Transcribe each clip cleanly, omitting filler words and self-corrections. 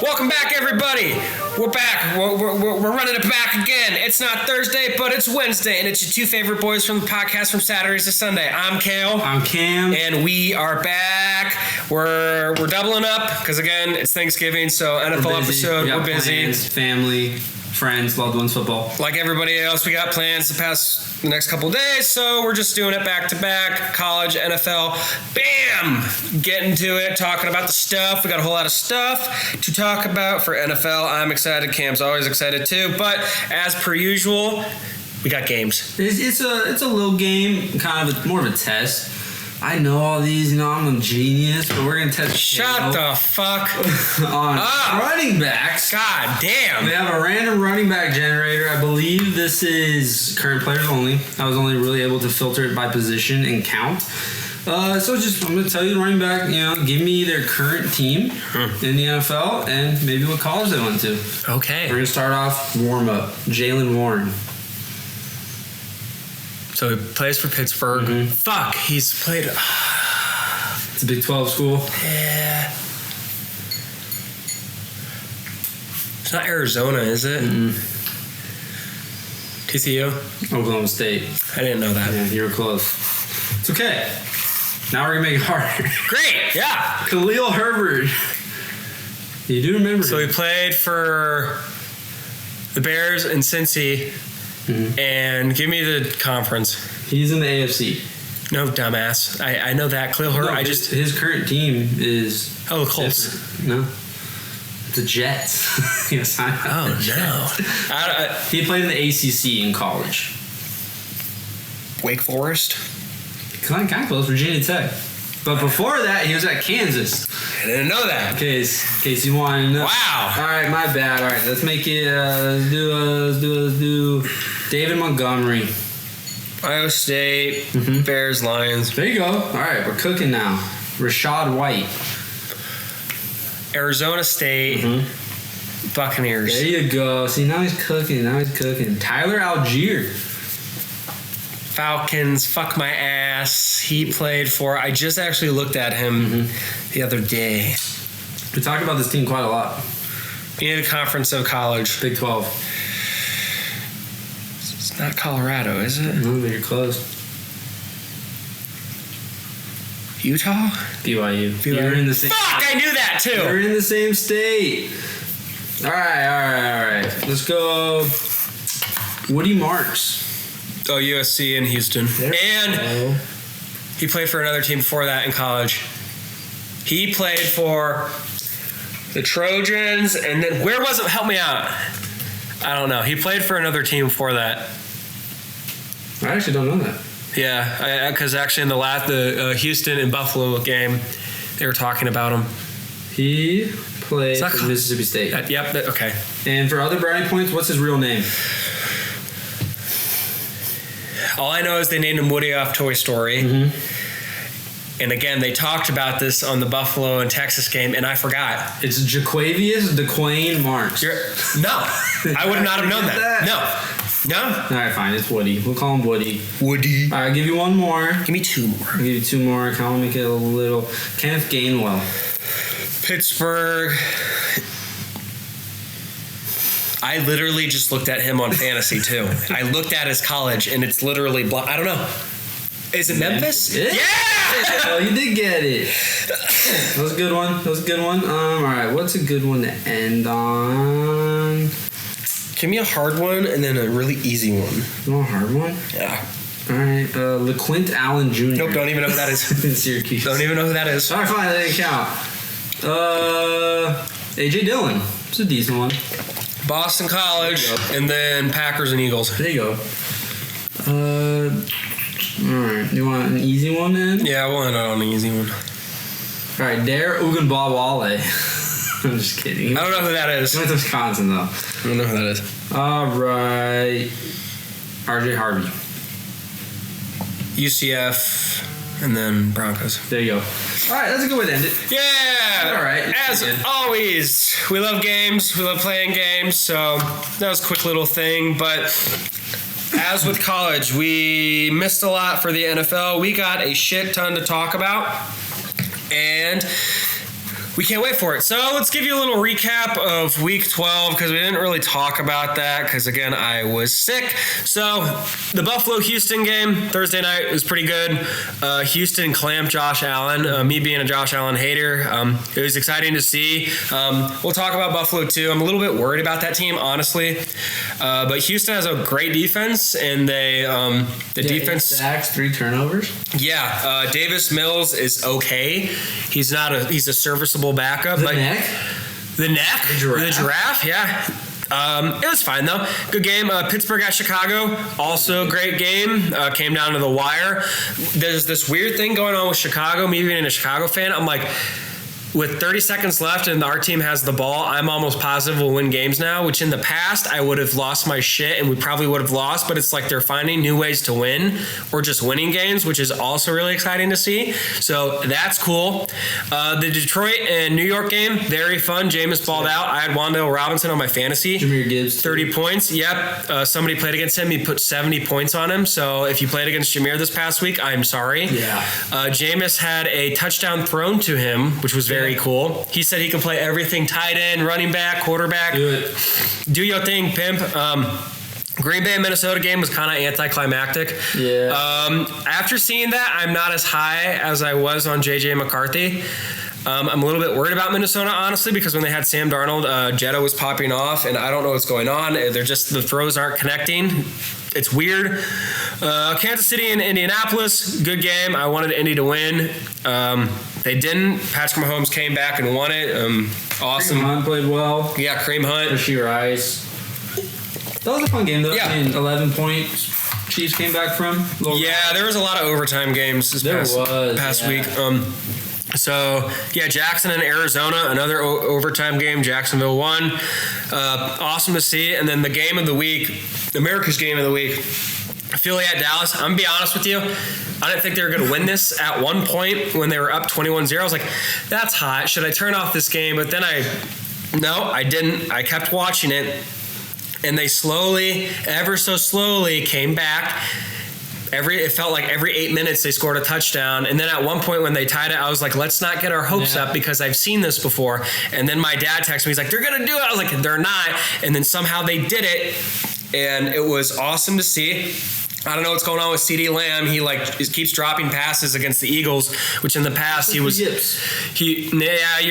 Welcome back, everybody. We're back. We're running it back again. It's not Thursday, but it's Wednesday, and it's your two favorite boys from the podcast from Saturdays to Sunday. I'm Kale. I'm Cam. And we are back. We're doubling up because, again, it's Thanksgiving, so NFL episode. We're busy. Plans, family, friends, loved ones, football. Like everybody else, we got plans the next couple of days, so we're just doing it back to back. College, NFL, bam! Getting to it, talking about the stuff. We got a whole lot of stuff to talk about for NFL. I'm excited. Cam's always excited too. But as per usual, we got games. It's a little game, kind of more of a test. I know all these, I'm a genius, but we're gonna test. Shut the fuck on running backs. God damn. We have a random running back generator. I believe this is current players only. I was only really able to filter it by position and count. So I'm gonna tell you the running back. Give me their current team in the NFL and maybe what college they went to. Okay. We're gonna start off warm up. Jaylen Warren. So he plays for Pittsburgh. Mm-hmm. Fuck, he's played. It's a Big 12 school. Yeah. It's not Arizona, is it? Mm-mm. TCU? Oklahoma State. I didn't know that. Yeah, you were close. It's okay. Now we're gonna make it harder. Great, yeah. Khalil Herbert. You do remember? So he played for the Bears and Cincy. Mm-hmm. And give me the conference. He's in the AFC. No, dumbass. I know that. Khalil Herbert. No, his current team is. Oh, the Colts. Different. No. The Jets. Yes, I know. Oh, no. He played in the ACC in college. Wake Forest? Kind of close. Virginia Tech. But before that, he was at Kansas. I didn't know that. In case you wanted to know. Wow. All right, my bad. All right, let's make it. Let's do David Montgomery. Ohio State, Mm-hmm. Bears, Lions. There you go. All right, we're cooking now. Rashad White. Arizona State, Buccaneers. There you go. See, now he's cooking. Tyler Algier. Falcons, fuck my ass. He played for. I just actually looked at him the other day. We talked about this team quite a lot. In a conference of college. Big 12. It's not Colorado, is it? No, but you're close. Utah? BYU. You're in the same. Fuck, I knew that too. You're in the same state. All right. Let's go. Woody Marks. Oh, USC in Houston. And he played for another team before that in college. He played for the Trojans, and then where was it? Help me out. I don't know. He played for another team before that. I actually don't know that. Yeah, because actually in the Houston and Buffalo game, they were talking about him. He played for Mississippi State. Yep. Okay. And for other brownie points, what's his real name? All I know is they named him Woody off Toy Story. Mm-hmm. And again, they talked about this on the Buffalo and Texas game, and I forgot. It's Jaquavius DeQuain Marks. No. I would not have known that. No. All right, fine. It's Woody. We'll call him Woody. Woody. All right, I'll give you one more. Give me two more. I'll give you two more. Kind of make it a little. Kenneth Gainwell. Pittsburgh. I literally just looked at him on fantasy too. I looked at his college and it's literally I don't know. Is it Memphis? Yeah! Oh, you did get it. That was a good one. All right, what's a good one to end on? Give me a hard one and then a really easy one. You want a hard one? Yeah. All right, LeQuint Allen Jr. Nope, don't even know who that is. In Syracuse. Don't even know who that is. All right, fine, that didn't count. AJ Dillon. It's a decent one. Boston College, and then Packers and Eagles. There you go. Alright, you want an easy one then? Yeah, I want an easy one. Alright, Dare Ugunbawale. I'm just kidding. I don't know who that is. He went to Wisconsin though. I don't know who that is. Alright. RJ Harvey. UCF, and then Broncos. There you go. Alright, that's a good way to end it. Yeah! Alright. As always, we love games. We love playing games. So that was a quick little thing. But as with college, we missed a lot for the NFL. We got a shit ton to talk about. And we can't wait for it. So let's give you a little recap of Week 12 because we didn't really talk about that because, again, I was sick. So the Buffalo-Houston game Thursday night was pretty good. Houston clamped Josh Allen. Me being a Josh Allen hater, it was exciting to see. We'll talk about Buffalo too. I'm a little bit worried about that team, honestly. But Houston has a great defense, and the defense 8 sacks, 3 turnovers. Yeah, Davis Mills is okay. He's a serviceable backup. The but neck? The neck? The giraffe, yeah. It was fine, though. Good game. Pittsburgh at Chicago, also great game. Came down to the wire. There's this weird thing going on with Chicago. Me being a Chicago fan, I'm like, with 30 seconds left and our team has the ball, I'm almost positive we'll win games now, which in the past I would have lost my shit and we probably would have lost, but it's like they're finding new ways to win or just winning games, which is also really exciting to see. So that's cool. The Detroit and New York game, very fun. Jameis balled out. I had Wan'Dale Robinson on my fantasy. Jahmyr Gibbs. 30 points. Yep. Somebody played against him. He put 70 points on him. So if you played against Jahmyr this past week, I'm sorry. Yeah. Jameis had a touchdown thrown to him, which was very cool. He said he can play everything: tight end, running back, quarterback. Do it. Do your thing, pimp. Green Bay Minnesota game was kind of anticlimactic. Yeah. After seeing that, I'm not as high as I was on JJ McCarthy. I'm a little bit worried about Minnesota, honestly, because when they had Sam Darnold, Jetta was popping off, and I don't know what's going on. They're just, the throws aren't connecting. It's weird. Kansas City and Indianapolis, good game. I wanted Indy to win. They didn't. Patrick Mahomes came back and won it. Awesome. Kareem Hunt played well. Yeah, Kareem Hunt. Rasheed Rice. That was a fun game, though. Yeah. I mean, 11 points Chiefs came back from. Yeah, there was a lot of overtime games this past week. So, yeah, Jackson and Arizona, another overtime game. Jacksonville won. Awesome to see. And then the game of the week, America's game of the week, Philly at Dallas. I'm going to be honest with you. I didn't think they were going to win this at one point when they were up 21-0. I was like, that's hot. Should I turn off this game? But then I didn't. I kept watching it. And they slowly, ever so slowly, came back. It felt like every 8 minutes they scored a touchdown. And then at one point when they tied it, I was like, let's not get our hopes up because I've seen this before. And then my dad texted me. He's like, they're going to do it. I was like, they're not. And then somehow they did it. And it was awesome to see. I don't know what's going on with CeeDee Lamb. He keeps dropping passes against the Eagles, which in the past you're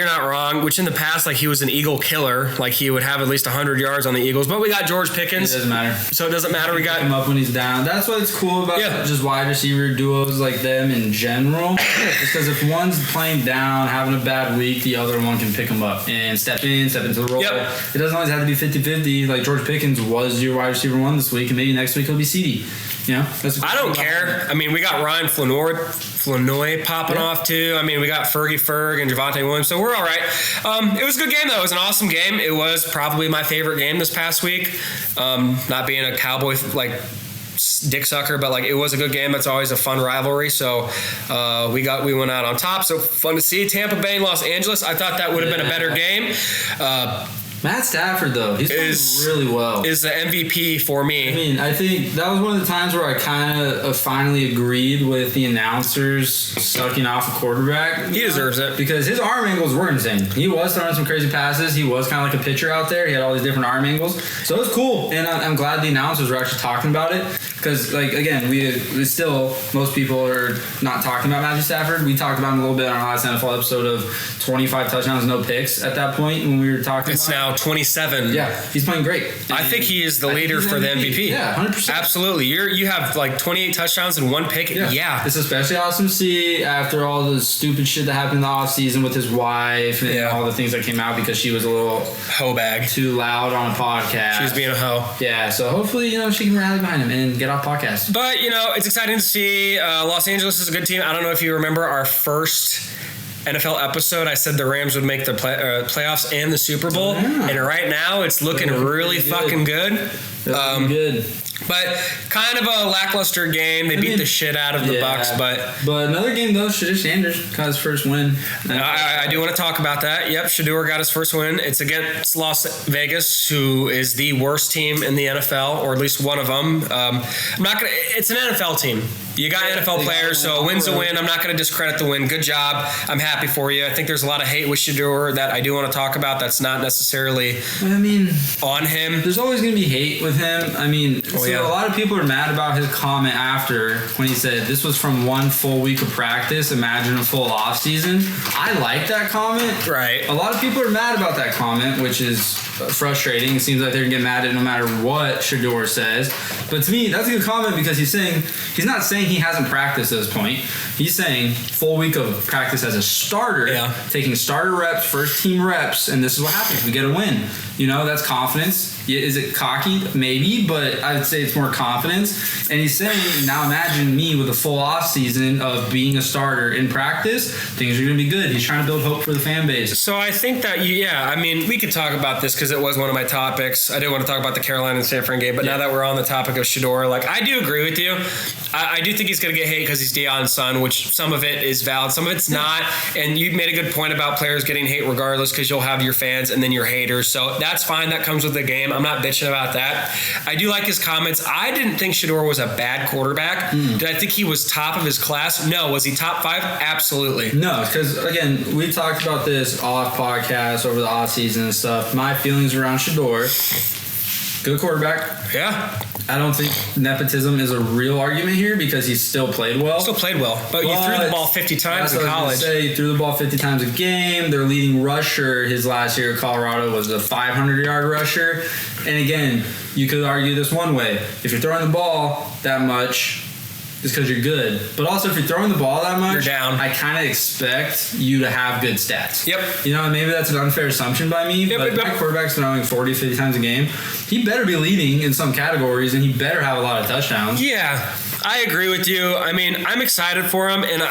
not wrong. Which in the past, he was an Eagle killer. He would have at least 100 yards on the Eagles. But we got George Pickens. It doesn't matter. So it doesn't matter. We got him up when he's down. That's what's cool about just wide receiver duos like them in general. Because if one's playing down, having a bad week, the other one can pick him up and step into the role. Yep. It doesn't always have to be 50-50. Like George Pickens was your wide receiver one this week, and maybe next week he'll be CeeDee. I don't care. I mean, we got Ryan Flournoy popping off too. I mean, we got Fergie Ferg and Javonte Williams, so we're all right. It was a good game though. It was an awesome game. It was probably my favorite game this past week. Not being a Cowboy dick sucker, but it was a good game. It's always a fun rivalry. So we went out on top. So fun to see. Tampa Bay and Los Angeles. I thought that would have been a better game. Matt Stafford, though, he's playing really well. Is the MVP for me. I mean, I think that was one of the times where I kind of finally agreed with the announcers sucking off a quarterback. He deserves it. Because his arm angles were insane. He was throwing some crazy passes. He was kind of like a pitcher out there. He had all these different arm angles. So it was cool. And I'm glad the announcers were actually talking about it. Because, again, we still, most people are not talking about Matthew Stafford. We talked about him a little bit on our last NFL episode of 25 touchdowns, no picks at that point when we were talking It's about now 27. Yeah, he's playing great. I think he is the leader for the MVP. Yeah, 100%. Absolutely. You have 28 touchdowns and one pick. Yeah. It's especially awesome to see after all the stupid shit that happened in the offseason with his wife and all the things that came out because she was a little hoe bag too loud on a podcast. She was being a hoe. Yeah, so hopefully, she can rally behind him and get off podcast. But, it's exciting to see. Los Angeles is a good team. I don't know if you remember our first NFL episode. I said the Rams would make the playoffs and the Super Bowl. And right now, it's looking really fucking good. Good. But kind of a lackluster game. They beat the shit out of the Bucks, but another game though, Shedeur Sanders got his first win. I do want to talk about that. Yep, Shedeur got his first win. It's against Las Vegas, who is the worst team in the NFL, or at least one of them. I'm not gonna. It's an NFL team. You got NFL players, so a win's a win. I'm not going to discredit the win. Good job. I'm happy for you. I think there's a lot of hate with Shedeur that I do want to talk about. That's not necessarily on him. There's always going to be hate with him. A lot of people are mad about his comment after when he said this was from one full week of practice. Imagine a full off season. I like that comment. Right. A lot of people are mad about that comment, which is frustrating. It seems like they're going to get mad at no matter what Shedeur says. But to me, that's a good comment because he's not saying he hasn't practiced at this point. He's saying full week of practice as a starter, taking starter reps, first team reps, and this is what happens. We get a win. That's confidence. Is it cocky? Maybe, but I would say it's more confidence. And he's saying, now imagine me with a full off season of being a starter in practice. Things are going to be good. He's trying to build hope for the fan base. So I think that, we could talk about this because it was one of my topics. I did want to talk about the Carolina and San Fran game, but now that we're on the topic of Shedeur, I do agree with you. I do think he's going to get hate because he's Deion's son, which some of it is valid, some of it's not. And you made a good point about players getting hate regardless because you'll have your fans and then your haters. So that's fine. That comes with the game. I'm not bitching about that. I do like his comments. I didn't think Shedeur was a bad quarterback. Did I think he was top of his class? No. Was he top 5? Absolutely. No, because, again, we talked about this off podcast over the off season and stuff. My feelings around Shedeur, good quarterback. Yeah. I don't think nepotism is a real argument here because he still played well. But you threw the ball 50 times in college. He threw the ball 50 times a game. Their leading rusher his last year at Colorado was a 500-yard rusher. And again, you could argue this one way. If you're throwing the ball that much, it's because you're good. But also, if you're throwing the ball that much, you're down. I kind of expect you to have good stats. Yep. Maybe that's an unfair assumption by me, but my quarterback's throwing 40, 50 times a game. He better be leading in some categories, and he better have a lot of touchdowns. Yeah, I agree with you. I'm excited for him, and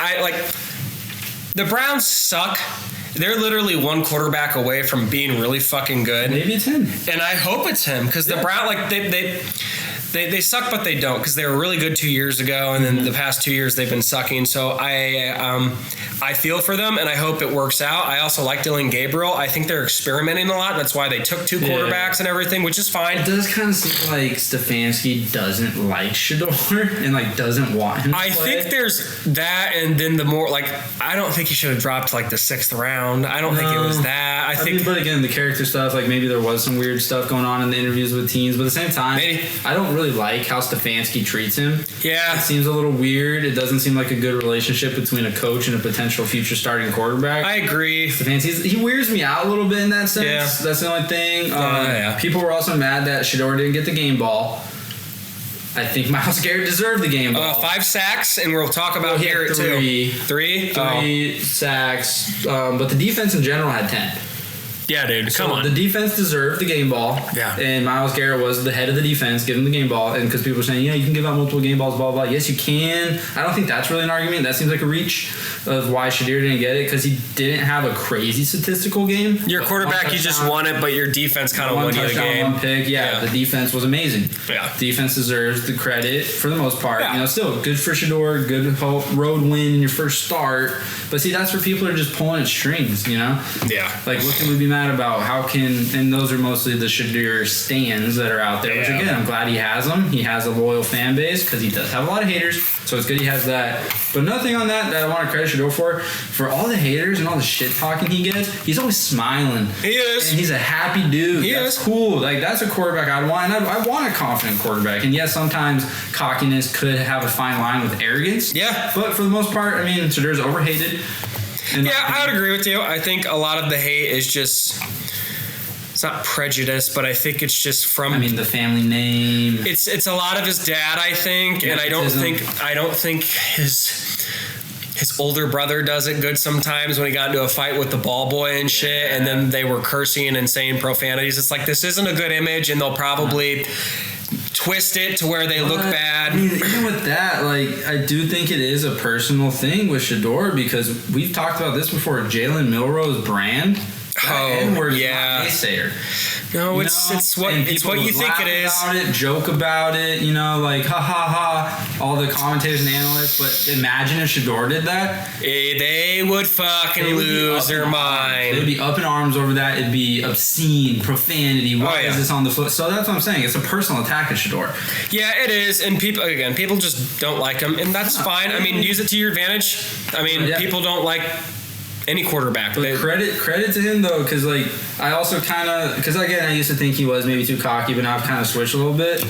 the Browns suck. They're literally one quarterback away from being really fucking good. Maybe it's him. And I hope it's him, because the Browns, they suck, but they don't, because they were really good 2 years ago, and then the past 2 years they've been sucking. So I feel for them, and I hope it works out. I also like Dylan Gabriel. I think they're experimenting a lot. That's why they took 2 quarterbacks and everything, which is fine. It does kind of seem like Stefanski doesn't like Shedeur and doesn't want him to play. Think there's that, and then the more I don't think he should have dropped the 6th round. I don't think it was that. I think, but again, the character stuff, maybe there was some weird stuff going on in the interviews with teams, but at the same time, I don't really like how Stefanski treats him. Yeah. It seems a little weird. It doesn't seem like a good relationship between a coach and a potential future starting quarterback. I agree. Stefanski, he weirds me out a little bit in that sense. Yeah. That's the only thing. People were also mad that Shedeur didn't get the game ball. I think Myles Garrett deserved the game ball. 5 sacks, and we'll talk about Garrett too. 3 sacks. But the defense in general had 10. Yeah, dude. Come on. The defense deserved the game ball. Yeah. And Myles Garrett was the head of the defense, giving the game ball. And because people are saying, you can give out multiple game balls, blah, blah, blah. Yes, you can. I don't think that's really an argument. That seems like a reach of why Shedeur didn't get it, because he didn't have a crazy statistical game. Your quarterback, you just won it, but your defense kind of won you the game. One pick. Yeah, the defense was amazing. Yeah. Defense deserves the credit for the most part. Yeah. Still good for Shedeur, good road win in your first start. But see, that's where people are just pulling at strings, Yeah. What can we be mad about? And those are mostly the Shedeur stands that are out there, which again, I'm glad he has them. He has a loyal fan base because he does have a lot of haters, so it's good he has that. But nothing on that I want to credit Shedeur for all the haters and all the shit talking he gets. He's always smiling. He is. And he's a happy dude. That's cool. That's a quarterback I'd want. And I want a confident quarterback. And yes, sometimes cockiness could have a fine line with arrogance. Yeah. But for the most part, Shedeur's overhated. I would agree with you. I think a lot of the hate is just, it's not prejudice, but I think it's just from the family name. It's a lot of his dad, I think, and I don't think his older brother does it good sometimes when he got into a fight with the ball boy and shit, and then they were cursing and saying profanities. It's this isn't a good image, and they'll probably twist it to where they look bad. Even with that, I do think it is a personal thing with Shedeur, because we've talked about this before. Jalen Milroe's brand. N-word is not naysayer. No, it's what you think it is. About it, joke about it, like ha ha ha. All the commentators and analysts, but imagine if Shador did that. They would fucking lose their mind. They'd be up in arms over that. It'd be obscene, profanity. Why is this on the foot? So that's what I'm saying. It's a personal attack at Shador. Yeah, it is, and people just don't like him, and that's fine. I mean, use it to your advantage. I mean, people don't like any quarterback. But credit to him though, because I also because again I used to think he was maybe too cocky, but now I've kind of switched a little bit.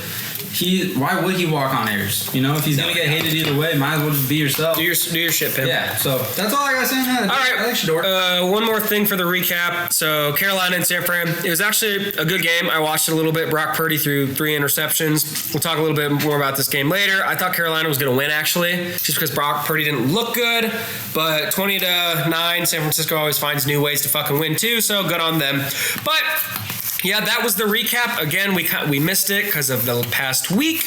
Why would he walk on airs? If he's gonna get hated either way, might as well just be yourself. Do your shit, Pimp. Yeah. So that's all I gotta say on that. All right. I like Shador. One more thing for the recap. So Carolina and San Fran. It was actually a good game. I watched it a little bit. Brock Purdy threw 3 interceptions. We'll talk a little bit more about this game later. I thought Carolina was gonna win actually, just because Brock Purdy didn't look good. But 20-9, San Francisco always finds new ways to fucking win too. So good on them. But yeah, that was the recap. Again, we missed it because of the past week,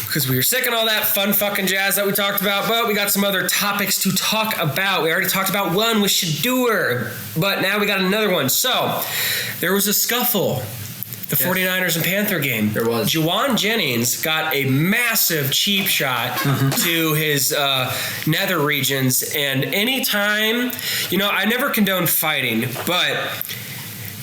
because we were sick and all that fun fucking jazz that we talked about. But we got some other topics to talk about. We already talked about one with Shador, but now we got another one. So there was a scuffle. The 49ers and Panther game. There was. Juwan Jennings got a massive cheap shot to his nether regions. And anytime, I never condone fighting, but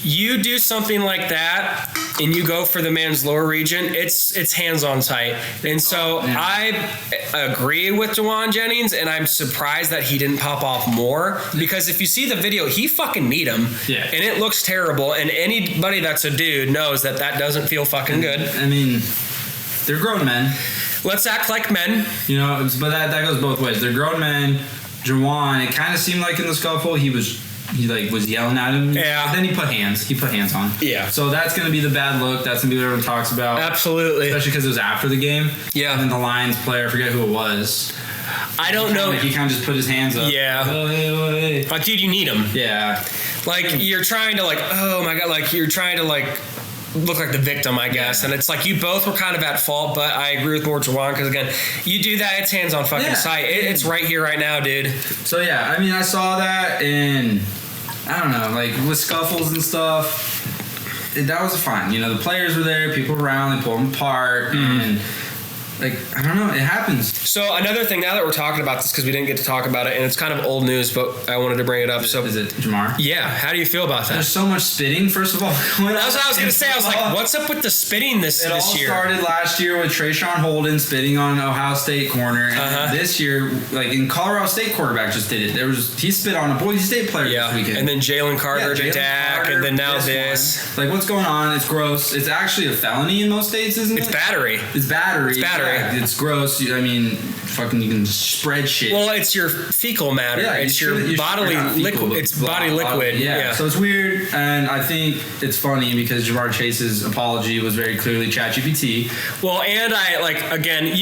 you do something like that and you go for the man's lower region, it's hands on sight. And so I agree with Juwan Jennings, and I'm surprised that he didn't pop off more, because if you see the video, he fucking kneed him. Yeah. And it looks terrible, and anybody that's a dude knows that doesn't feel fucking good. I mean, they're grown men. Let's act like men. But that goes both ways. They're grown men. Juwan, it kind of seemed like in the scuffle he was yelling at him. Yeah. But then he put hands on. Yeah. So that's going to be the bad look. That's going to be what everyone talks about. Absolutely. Especially because it was after the game. Yeah. And then the Lions player, I forget who it was. I don't know. He kind of just put his hands up. Yeah. Oh, hey. Like, dude, you need him. Yeah. You're trying to oh my God, you're trying to look like the victim, I guess. And it's you both were kind of at fault, but I agree with more Juwan, because again, you do that, it's hands on fucking sight. It's right here, right now, dude. So yeah, I mean, I saw that, and I don't know, with scuffles and stuff, that was fine. The players were there, people were around, they pulled them apart, and I don't know, it happens. So another thing, now that we're talking about this, because we didn't get to talk about it, and it's kind of old news, but I wanted to bring it up. Is it Jamar? Yeah. How do you feel about that? There's so much spitting, first of all. That's what I was going to say. I was like, what's up with the spitting this year? It all started last year with Trayshawn Holden spitting on an Ohio State corner. And this year, in Colorado State quarterback just did it. He spit on a Boise State player this weekend. And then Jalen Carter to Dak, and then now this. What's going on? It's gross. It's actually a felony in most states, isn't it? It's battery. It's battery. Yeah, it's gross. I mean, fucking, you can spread shit. Well, it's your fecal matter. Yeah, it's your bodily liquid. It's body liquid. Yeah. So it's weird, and I think it's funny because Jamar Chase's apology was very clearly ChatGPT. Well, and again,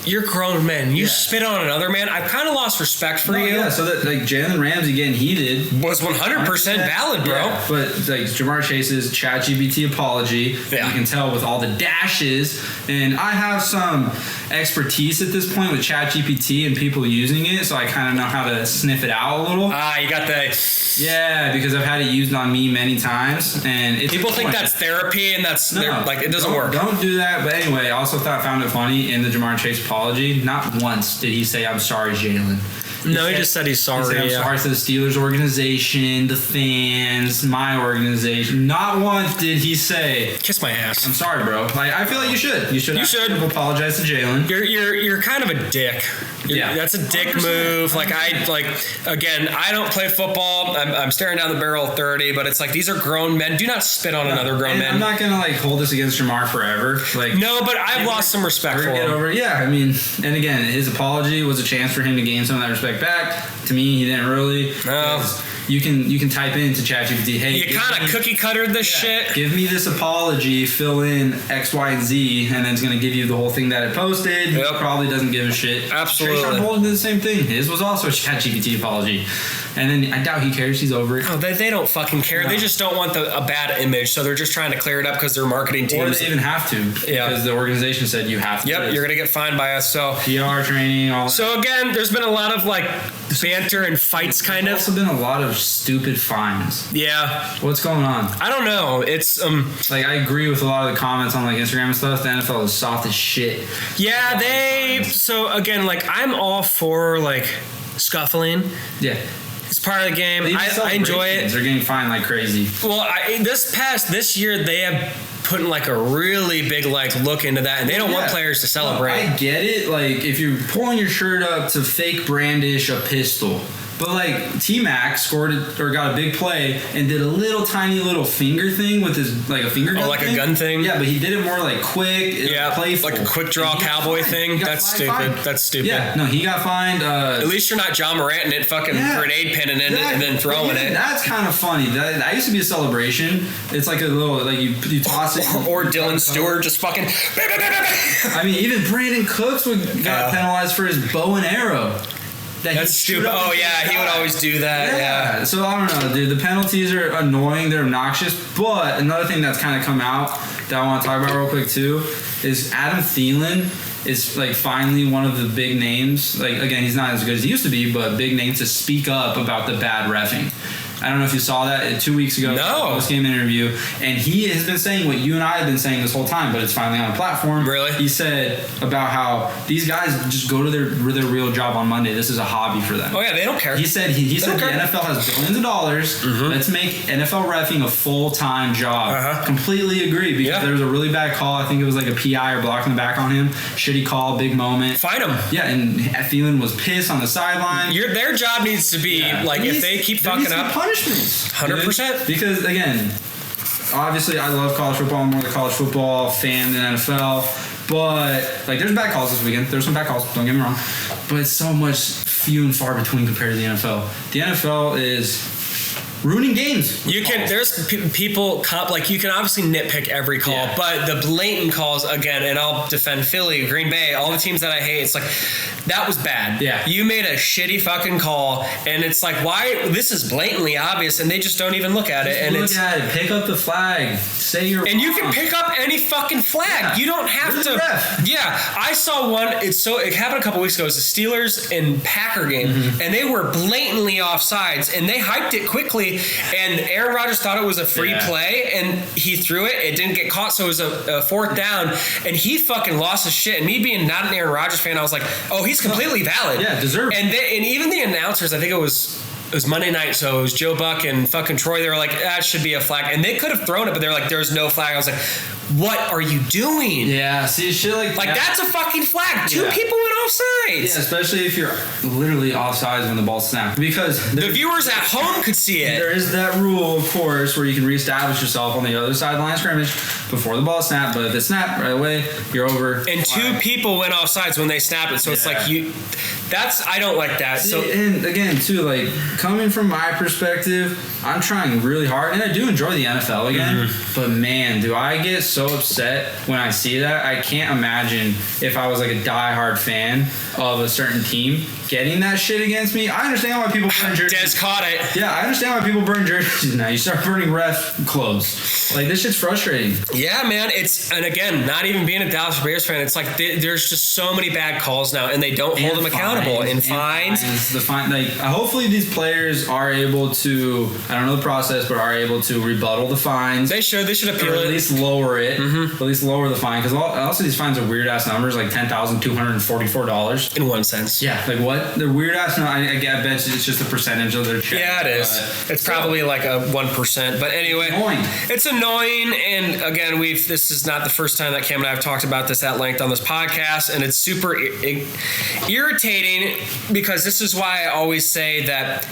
you're grown men. You spit on another man. I've kind of lost respect for you. Yeah. So that Jalen Ramsey getting heated was 100% valid, bro. Yeah, but Jamar Chase's ChatGPT apology, you can tell with all the dashes, and I have some expertise at this point with ChatGPT and people using it, so I kind of know how to sniff it out a little. You got the... Yeah, because I've had it used on me many times, and people think that's therapy, and that's it doesn't work. Don't do that. But anyway, I also found it funny in the Jamar Chase apology. Not once did he say, "I'm sorry, Jalen." He just said he's sorry. He said, I'm sorry to the Steelers organization, the fans, my organization. Not once did he say, "Kiss my ass." I'm sorry, bro. I feel like you should. You should apologize to Jalen. You're kind of a dick. That's a dick 100%. Move. Again, I don't play football. I'm staring down the barrel of 30, but it's these are grown men. Do not spit on another grown man. I'm not gonna hold this against Jamar forever. No, but I've lost some respect for him. Yeah, I mean, and again, his apology was a chance for him to gain some of that respect back. To me, he didn't really. No. You can type into ChatGPT, hey, you kind of cookie cuttered this shit. Give me this apology, fill in X, Y, and Z, and then it's going to give you the whole thing that it posted. Yep. He probably doesn't give a shit. Absolutely. Trayshawn Holden did the same thing. His was also a ChatGPT apology. And then I doubt he cares. He's over it. Oh, they don't fucking care. No. They just don't want a bad image, so they're just trying to clear it up because their marketing team. Or they even have to. Yeah. Because the organization said you have to. Yep, you're gonna get fined by us. So PR training, all that. So again, there's been a lot of like banter and fights, kind There's of. also been a lot of stupid fines. Yeah, What's going on? I don't know. It's Like, I agree with a lot of the comments on like Instagram and stuff. The NFL is soft as shit. yeah, so again, like I'm all for like scuffling. Yeah. It's part of the game. Even I enjoy it. They're getting fined like crazy. Well, this year they have put in like a really big like look into that, and they don't want players to celebrate. I get it. Like, if you're pulling your shirt up to fake brandish a pistol. But like T-Mac got a big play and did a little tiny little finger thing with his like a finger gun. Oh, like a gun thing? Yeah, but he did it more like quick, playful. Like a quick draw cowboy thing. That's stupid. That's stupid. Yeah, no, he got fined. At least you're not John Morant and it fucking grenade pinning in it and then throwing it. That's kind of funny. That used to be a celebration. It's like a little like you toss it. Or Dylan Stewart just fucking. I mean, even Brandon Cooks got penalized for his bow and arrow. That's stupid. Oh yeah, he would always do that. Yeah. So I don't know, dude. The penalties are annoying. They're obnoxious. But another thing that's kind of come out that I want to talk about real quick too is Adam Thielen is like finally one of the big names. Like, again, he's not as good as he used to be, but big names to speak up about the bad reffing. I don't know if you saw that 2 weeks ago. No. Post-game interview. And he has been saying what you and I have been saying this whole time, but it's finally on a platform. Really? He said about how these guys just go to their real job on Monday. This is a hobby for them. Oh yeah, they don't care. He said the NFL has billions of dollars. Mm-hmm. Let's make NFL reffing a full-time job. Uh-huh. Completely agree, because there was a really bad call. I think it was like a PI or blocking the back on him. Shitty call, big moment. Fight him. Yeah, and Thielen was pissed on the sideline. Their job needs to be if they keep fucking up, punishments. 100%. Because again, obviously I love college football. I'm more the college football fan than NFL. But like, there's bad calls this weekend. There's some bad calls. Don't get me wrong. But it's so much few and far between compared to the NFL. The NFL is ruining games. There's people like you can obviously nitpick every call, but the blatant calls again, and I'll defend Philly, Green Bay, all the teams that I hate. It's like that was bad. Yeah, you made a shitty fucking call, and it's like, why? This is blatantly obvious, and they just don't even look at it. And look at it. Pick up the flag. Say you're. And you can pick up any fucking flag. Yeah. You don't have to. Yeah, I saw one. It happened a couple weeks ago. It was the Steelers and Packer game, and they were blatantly offsides, and they hyped it quickly. And Aaron Rodgers thought it was a free play, and he threw it. It didn't get caught, so it was a fourth down, and he fucking lost his shit. And me being not an Aaron Rodgers fan, I was like, oh, he's completely valid. Yeah, deserved. And even the announcers, I think it was Monday night, so it was Joe Buck and fucking Troy. They were like, that should be a flag. And they could have thrown it, but they're like, there's no flag. I was like, what are you doing? Yeah, see, shit like that. That's a fucking flag. Two people went offsides. Yeah, especially if you're literally offsides when the ball snapped. Because the viewers at home could see it. There is that rule, of course, where you can reestablish yourself on the other side of the line of scrimmage before the ball snapped. But if it snapped right away, you're over. And two people went offsides when they snapped it. So it's like I don't like that. See, so and again, too, like, coming from my perspective, I'm trying really hard, and I do enjoy the NFL again, but man, do I get so upset when I see that. I can't imagine if I was like a diehard fan of a certain team getting that shit against me. I understand why people burn jerseys. Des caught it. Yeah, I understand why people burn jerseys now. You start burning ref clothes. Like, this shit's frustrating. Yeah, man. And again, not even being a Dallas Bears fan, it's like there's just so many bad calls now, and they don't hold them accountable. And fines. Hopefully these players are able to, I don't know the process, but are able to rebuttal the fines. They should appeal it. At least lower it. At least lower the fine. Because also these fines are weird ass numbers, like $10,244. In one sense. Yeah. Like, what? They're weird ass. No, I bet it's just a percentage of their check. Yeah, it is. It's probably like a 1%. But anyway, it's annoying. And again, this is not the first time that Cam and I have talked about this at length on this podcast, and it's super irritating, because this is why I always say that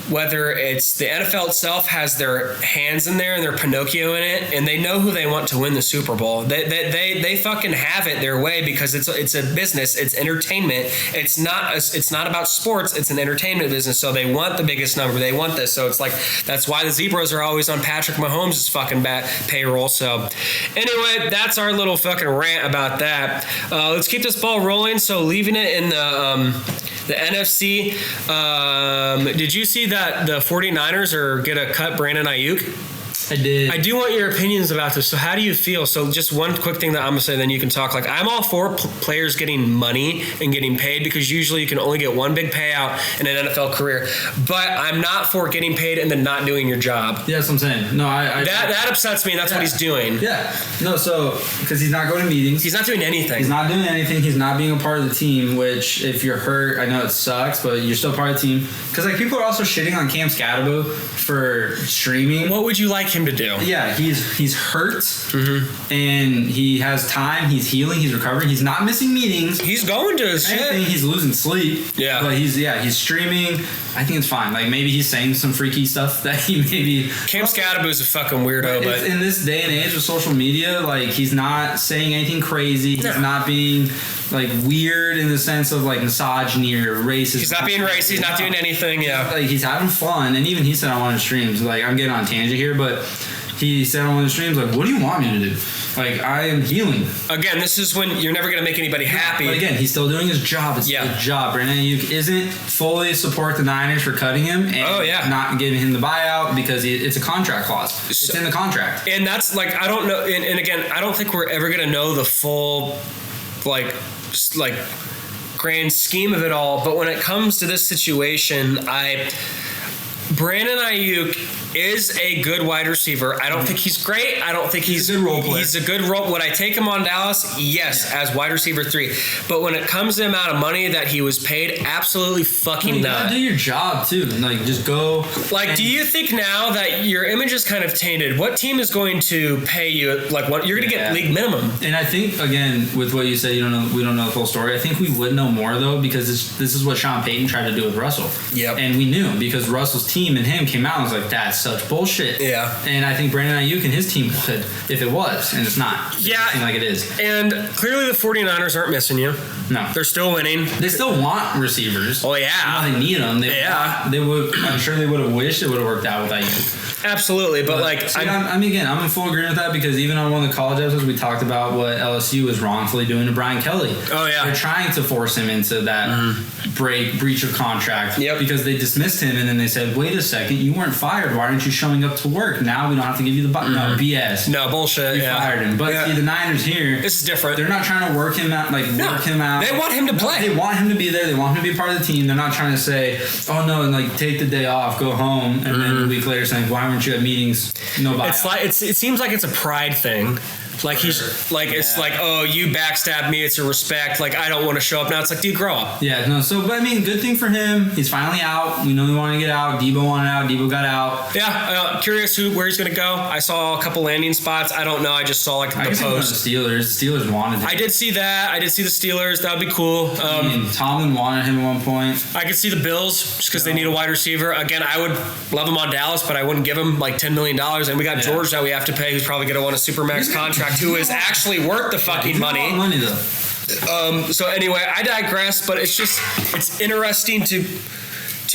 whether it's the NFL itself has their hands in there and their Pinocchio in it, and they know who they want to win the Super Bowl. They fucking have it their way, because it's a business, it's entertainment. It's not about sports. It's an entertainment business. So they want the biggest number. They want this. So it's like, that's why the Zebras are always on Patrick Mahomes' fucking payroll. So anyway, that's our little fucking rant about that. Let's keep this ball rolling. So leaving it in The NFC, did you see that the 49ers are going to cut Brandon Ayuk? I did. I do want your opinions about this. So how do you feel? So just one quick thing that I'm going to say, then you can talk. Like, I'm all for players getting money and getting paid because usually you can only get one big payout in an NFL career. But I'm not for getting paid and then not doing your job. Yeah, that's what I'm saying. No, that upsets me, and that's what he's doing. Yeah. No, so, because he's not going to meetings. He's not doing anything. He's not doing anything. He's not being a part of the team, which if you're hurt, I know it sucks, but you're still part of the team. Because, like, people are also shitting on Cam Scatterbo for streaming. What would you like him to do? Yeah, he's hurt, and he has time. He's healing. He's recovering. He's not missing meetings. He's going to his shit. He's losing sleep. Yeah, but he's streaming. I think it's fine. Like, maybe he's saying some freaky stuff that he maybe. Cam Scatterbo's a fucking weirdo, but in this day and age with social media, like, he's not saying anything crazy. He's not being like weird in the sense of like misogyny or racist. He's not being racist. He's not doing anything. Yeah, like, he's having fun, and even he said I want to stream. So, like, I'm getting on a tangent here, but. He said on one of the streams, like, what do you want me to do? Like, I am healing. Again, this is when you're never going to make anybody happy. But again, he's still doing his job. It's a job. Brandon Ayuk isn't fully support the Niners for cutting him and not giving him the buyout because it's a contract clause. It's in the contract. And that's, like, I don't know. And again, I don't think we're ever going to know the full, like grand scheme of it all. But when it comes to this situation, Brandon Ayuk is a good wide receiver. I don't think he's great. I don't think he's a good role player. He's a good role. Would I take him on Dallas? Yes, as wide receiver 3. But when it comes to the amount of money that he was paid, absolutely fucking you not. Gotta do your job too. Like, just go. Like, do you think now that your image is kind of tainted, what team is going to pay you? Like, what you're going to get league minimum? And I think, again, with what you said, we don't know the full story. I think we would know more though, because this is what Sean Payton tried to do with Russell. Yep. And we knew because Russell's team and him came out and was like, that's such bullshit. Yeah. And I think Brandon Ayuk and his team would if it was, and it's not. It doesn't seem like it is. And clearly the 49ers aren't missing you. No. They're still winning. They still want receivers. Oh, yeah. They need them. They would. I'm sure they would have wished it would have worked out with Ayuk. Absolutely, but like, I'm in full agreement with that because even on one of the college episodes we talked about what LSU was wrongfully doing to Brian Kelly. Oh yeah, they're trying to force him into that breach of contract. Yep. Because they dismissed him and then they said, wait a second, you weren't fired. Why aren't you showing up to work? Now we don't have to give you the button. No, BS. No bullshit. You fired him. But see, the Niners here, this is different. They're not trying to work him out. Work him out. They want him to play. They want him to be there. They want him to be part of the team. They're not trying to say, oh no, and like take the day off, go home, and then a week later saying, why weren't you at meetings? Nobody. It's like it seems like it's a pride thing. Like he's like it's like, oh, you backstabbed me. It's a respect. Like, I don't want to show up now. It's like, dude, grow up. Yeah, no. So, but I mean, good thing for him. He's finally out. We know he wanted to get out. Debo wanted out. Debo got out. Yeah, curious where he's gonna go. I saw a couple landing spots. I don't know. I just saw like the post. The Steelers wanted him. I did see that. I did see the Steelers. That would be cool. Tomlin wanted him at one point. I could see the Bills just because they need a wide receiver. Again, I would love him on Dallas, but I wouldn't give him like $10 million. And we got George that we have to pay, who's probably gonna want a supermax contract, who is actually worth the fucking money. Money though. So anyway, I digress, but it's interesting to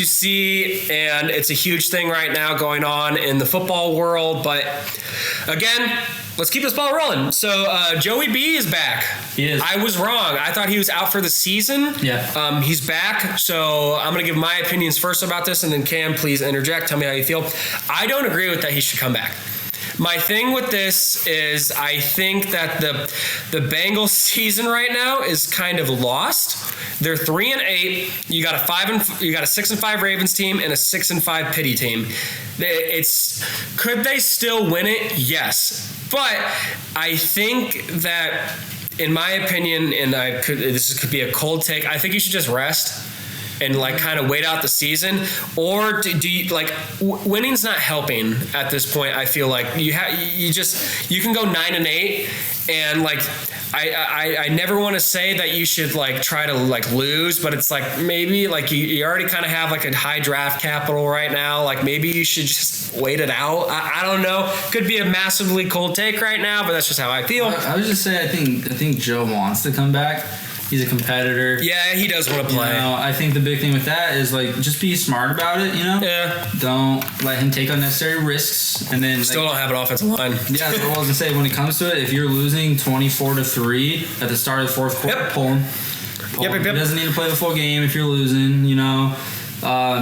see, and it's a huge thing right now going on in the football world. But again, let's keep this ball rolling. So Joey B is back. He is. I was wrong. I thought he was out for the season. Yeah. He's back. So I'm going to give my opinions first about this, and then Cam, please interject. Tell me how you feel. I don't agree with that he should come back. My thing with this is I think that the Bengals season right now is kind of lost. They're 3-8. You got a 6-5 Ravens team and a 6-5 Pity team. Could they still win it? Yes, but I think that, in my opinion, and this could be a cold take, I think you should just rest and like kind of wait out the season. Or do you like winning's not helping at this point? I feel like you can go 9-8 and like I never want to say that you should like try to like lose, but it's like maybe like you already kind of have like a high draft capital right now. Like maybe you should just wait it out. I don't know. Could be a massively cold take right now, but that's just how I feel. I would just say I think Joe wants to come back. He's a competitor. Yeah, he does want to play. I think the big thing with that is like just be smart about it. Yeah. Don't let him take unnecessary risks, and then still don't have an offensive line. Yeah, that's what I was gonna say. When it comes to it, if you're losing 24-3 at the start of the fourth quarter, pull him. Yep. He doesn't need to play the full game if you're losing, you know.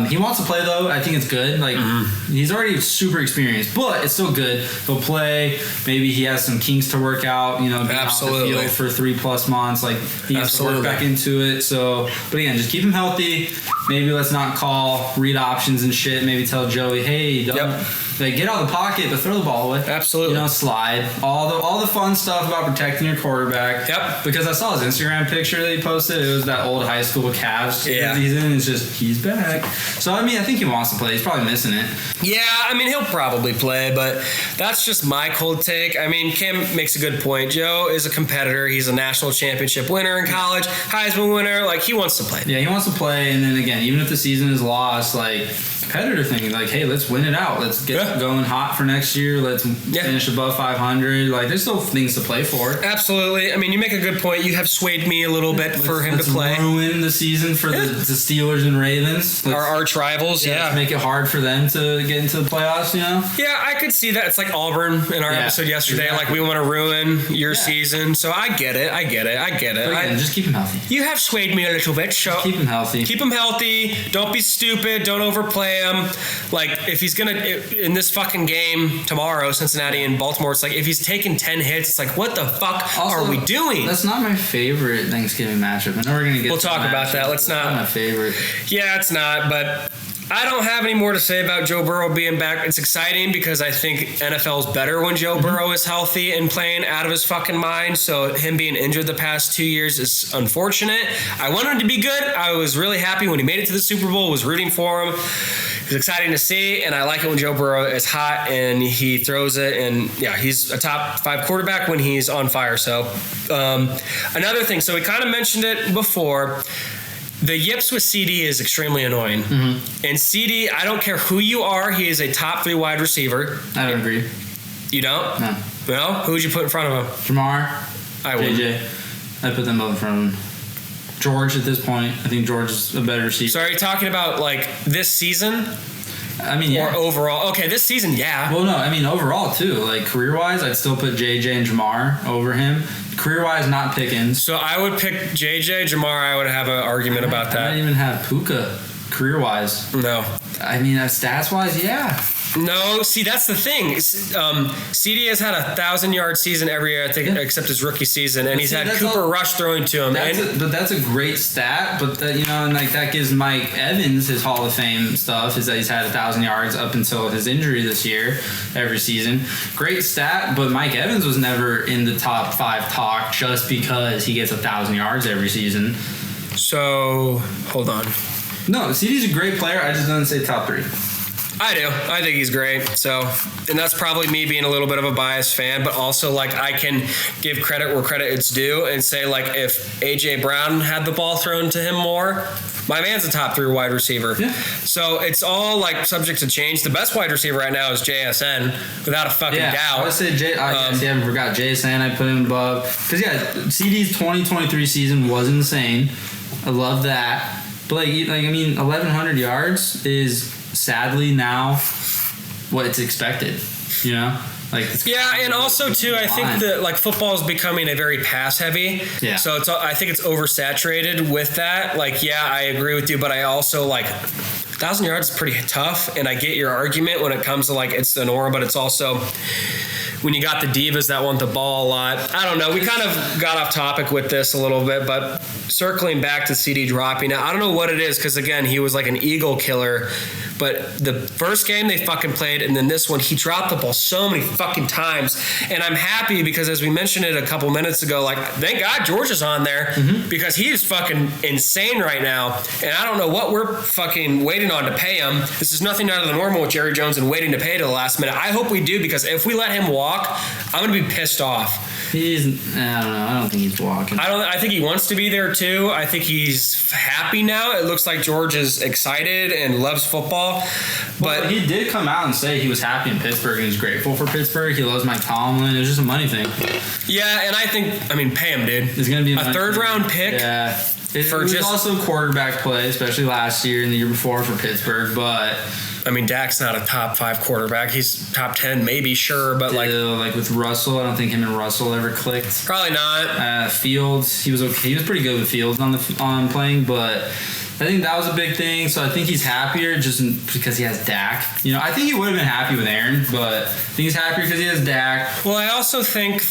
He wants to play though. I think it's good. Like he's already super experienced, but it's still good. He'll play. Maybe he has some kinks to work out. You know, being off the field for 3+ months. Like he has to work back into it. So, but again, just keep him healthy. Maybe let's not call read options and shit. Maybe tell Joey, hey, don't like get out of the pocket, but throw the ball away. Absolutely. You know, slide. All the fun stuff about protecting your quarterback. Yep. Because I saw his Instagram picture that he posted. It was that old high school Cavs season. It's just he's back. So I mean, I think he wants to play. He's probably missing it. Yeah, I mean he'll probably play, but that's just my cold take. I mean, Kim makes a good point. Joe is a competitor. He's a national championship winner in college, Heisman winner. Like he wants to play. Yeah, he wants to play, and then again, even if the season is lost, like competitor thing, like hey, let's win it out. Let's get going hot for next year. Let's finish above 500. Like there's still things to play for. Absolutely. I mean, you make a good point. You have swayed me a little bit for him to play. Ruin the season for the Steelers and Ravens. Our arch rivals. Let's make it hard for them to get into the playoffs. You know. Yeah, I could see that. It's like Auburn in our episode yesterday. Exactly. Like we want to ruin your season. So I get it. But again, just keep him healthy. You have swayed me a little bit. So keep him healthy. Keep him healthy. Don't be stupid. Don't overplay him. Like if he's gonna in this fucking game tomorrow, Cincinnati and Baltimore, it's like if he's taking 10 hits, it's like what the fuck are we doing? That's not my favorite Thanksgiving matchup. I know we're gonna get. We'll talk about that. Let's not. My favorite. Yeah, it's not. But I don't have any more to say about Joe Burrow being back. It's exciting because I think NFL's better when Joe Burrow is healthy and playing out of his fucking mind. So him being injured the past 2 years is unfortunate. I want him to be good. I was really happy when he made it to the Super Bowl. Was rooting for him. It's exciting to see, and I like it when Joe Burrow is hot and he throws it. And yeah, he's a top 5 quarterback when he's on fire. So another thing, so we kind of mentioned it before. The yips with CD is extremely annoying. And CD, I don't care who you are, he is a top 3 wide receiver. I don't agree. You don't? No. No? Who would you put in front of him? Jamar. I would. JJ. I put them both in front of him. George at this point. I think George is a better receiver. So are you talking about like this season? I mean, or overall? Okay, this season, yeah. Well, no, I mean overall too. Like career-wise, I'd still put JJ and Jamar over him. Career-wise, not Pickens. So I would pick JJ. Jamar, I would have an argument about that. I don't even have Puka career-wise. No. I mean, stats-wise, yeah. No, see, that's the thing. CD has had 1,000-yard season every year, I think, except his rookie season, and he's had Cooper Rush throwing to him. But that's a great stat. But you know, and like that gives Mike Evans his Hall of Fame stuff. Is that he's had 1,000 yards up until his injury this year, every season. Great stat. But Mike Evans was never in the top 5 talk just because he gets 1,000 yards every season. So hold on. No, CD's a great player. I just don't say top 3. I do. I think he's great. So, and that's probably me being a little bit of a biased fan, but also like I can give credit where credit is due and say like if AJ Brown had the ball thrown to him more, my man's a top 3 wide receiver. Yeah. So it's all like subject to change. The best wide receiver right now is JSN without a fucking doubt. I would say I forgot JSN. I put him above because CD's 2023 season was insane. I love that. But like I mean, 1,100 yards is sadly now what it's expected, you know? Like and also too, I think that like football is becoming a very pass heavy. Yeah. So I think it's oversaturated with that. Like, yeah, I agree with you, but I also like 1,000 yards is pretty tough, and I get your argument when it comes to like it's the norm, but it's also when you got the divas that want the ball a lot. I don't know. We kind of got off topic with this a little bit, but circling back to CD dropping, I don't know what it is because again, he was like an eagle killer. But the first game they fucking played, and then this one, he dropped the ball so many fucking times. And I'm happy because as we mentioned it a couple minutes ago, like, thank God George is on there because he is fucking insane right now. And I don't know what we're fucking waiting on to pay him. This is nothing out of the normal with Jerry Jones and waiting to pay to the last minute. I hope we do because if we let him walk, I'm going to be pissed off. I don't know. I don't think he's walking. I think he wants to be there too. I think he's happy now. It looks like George is excited and loves football. But he did come out and say he was happy in Pittsburgh and he's grateful for Pittsburgh. He loves Mike Tomlin. It was just a money thing. Yeah, and I think, pay him, dude. It's gonna be a third round pick. Yeah. It was also quarterback play, especially last year and the year before for Pittsburgh. But I mean, Dak's not a top 5 quarterback. He's top 10, maybe, sure, but like with Russell, I don't think him and Russell ever clicked. Probably not. Fields, he was okay. He was pretty good with Fields on playing, but I think that was a big thing. So I think he's happier just because he has Dak. I think he would have been happy with Aaron, but I think he's happier because he has Dak. Well, I also think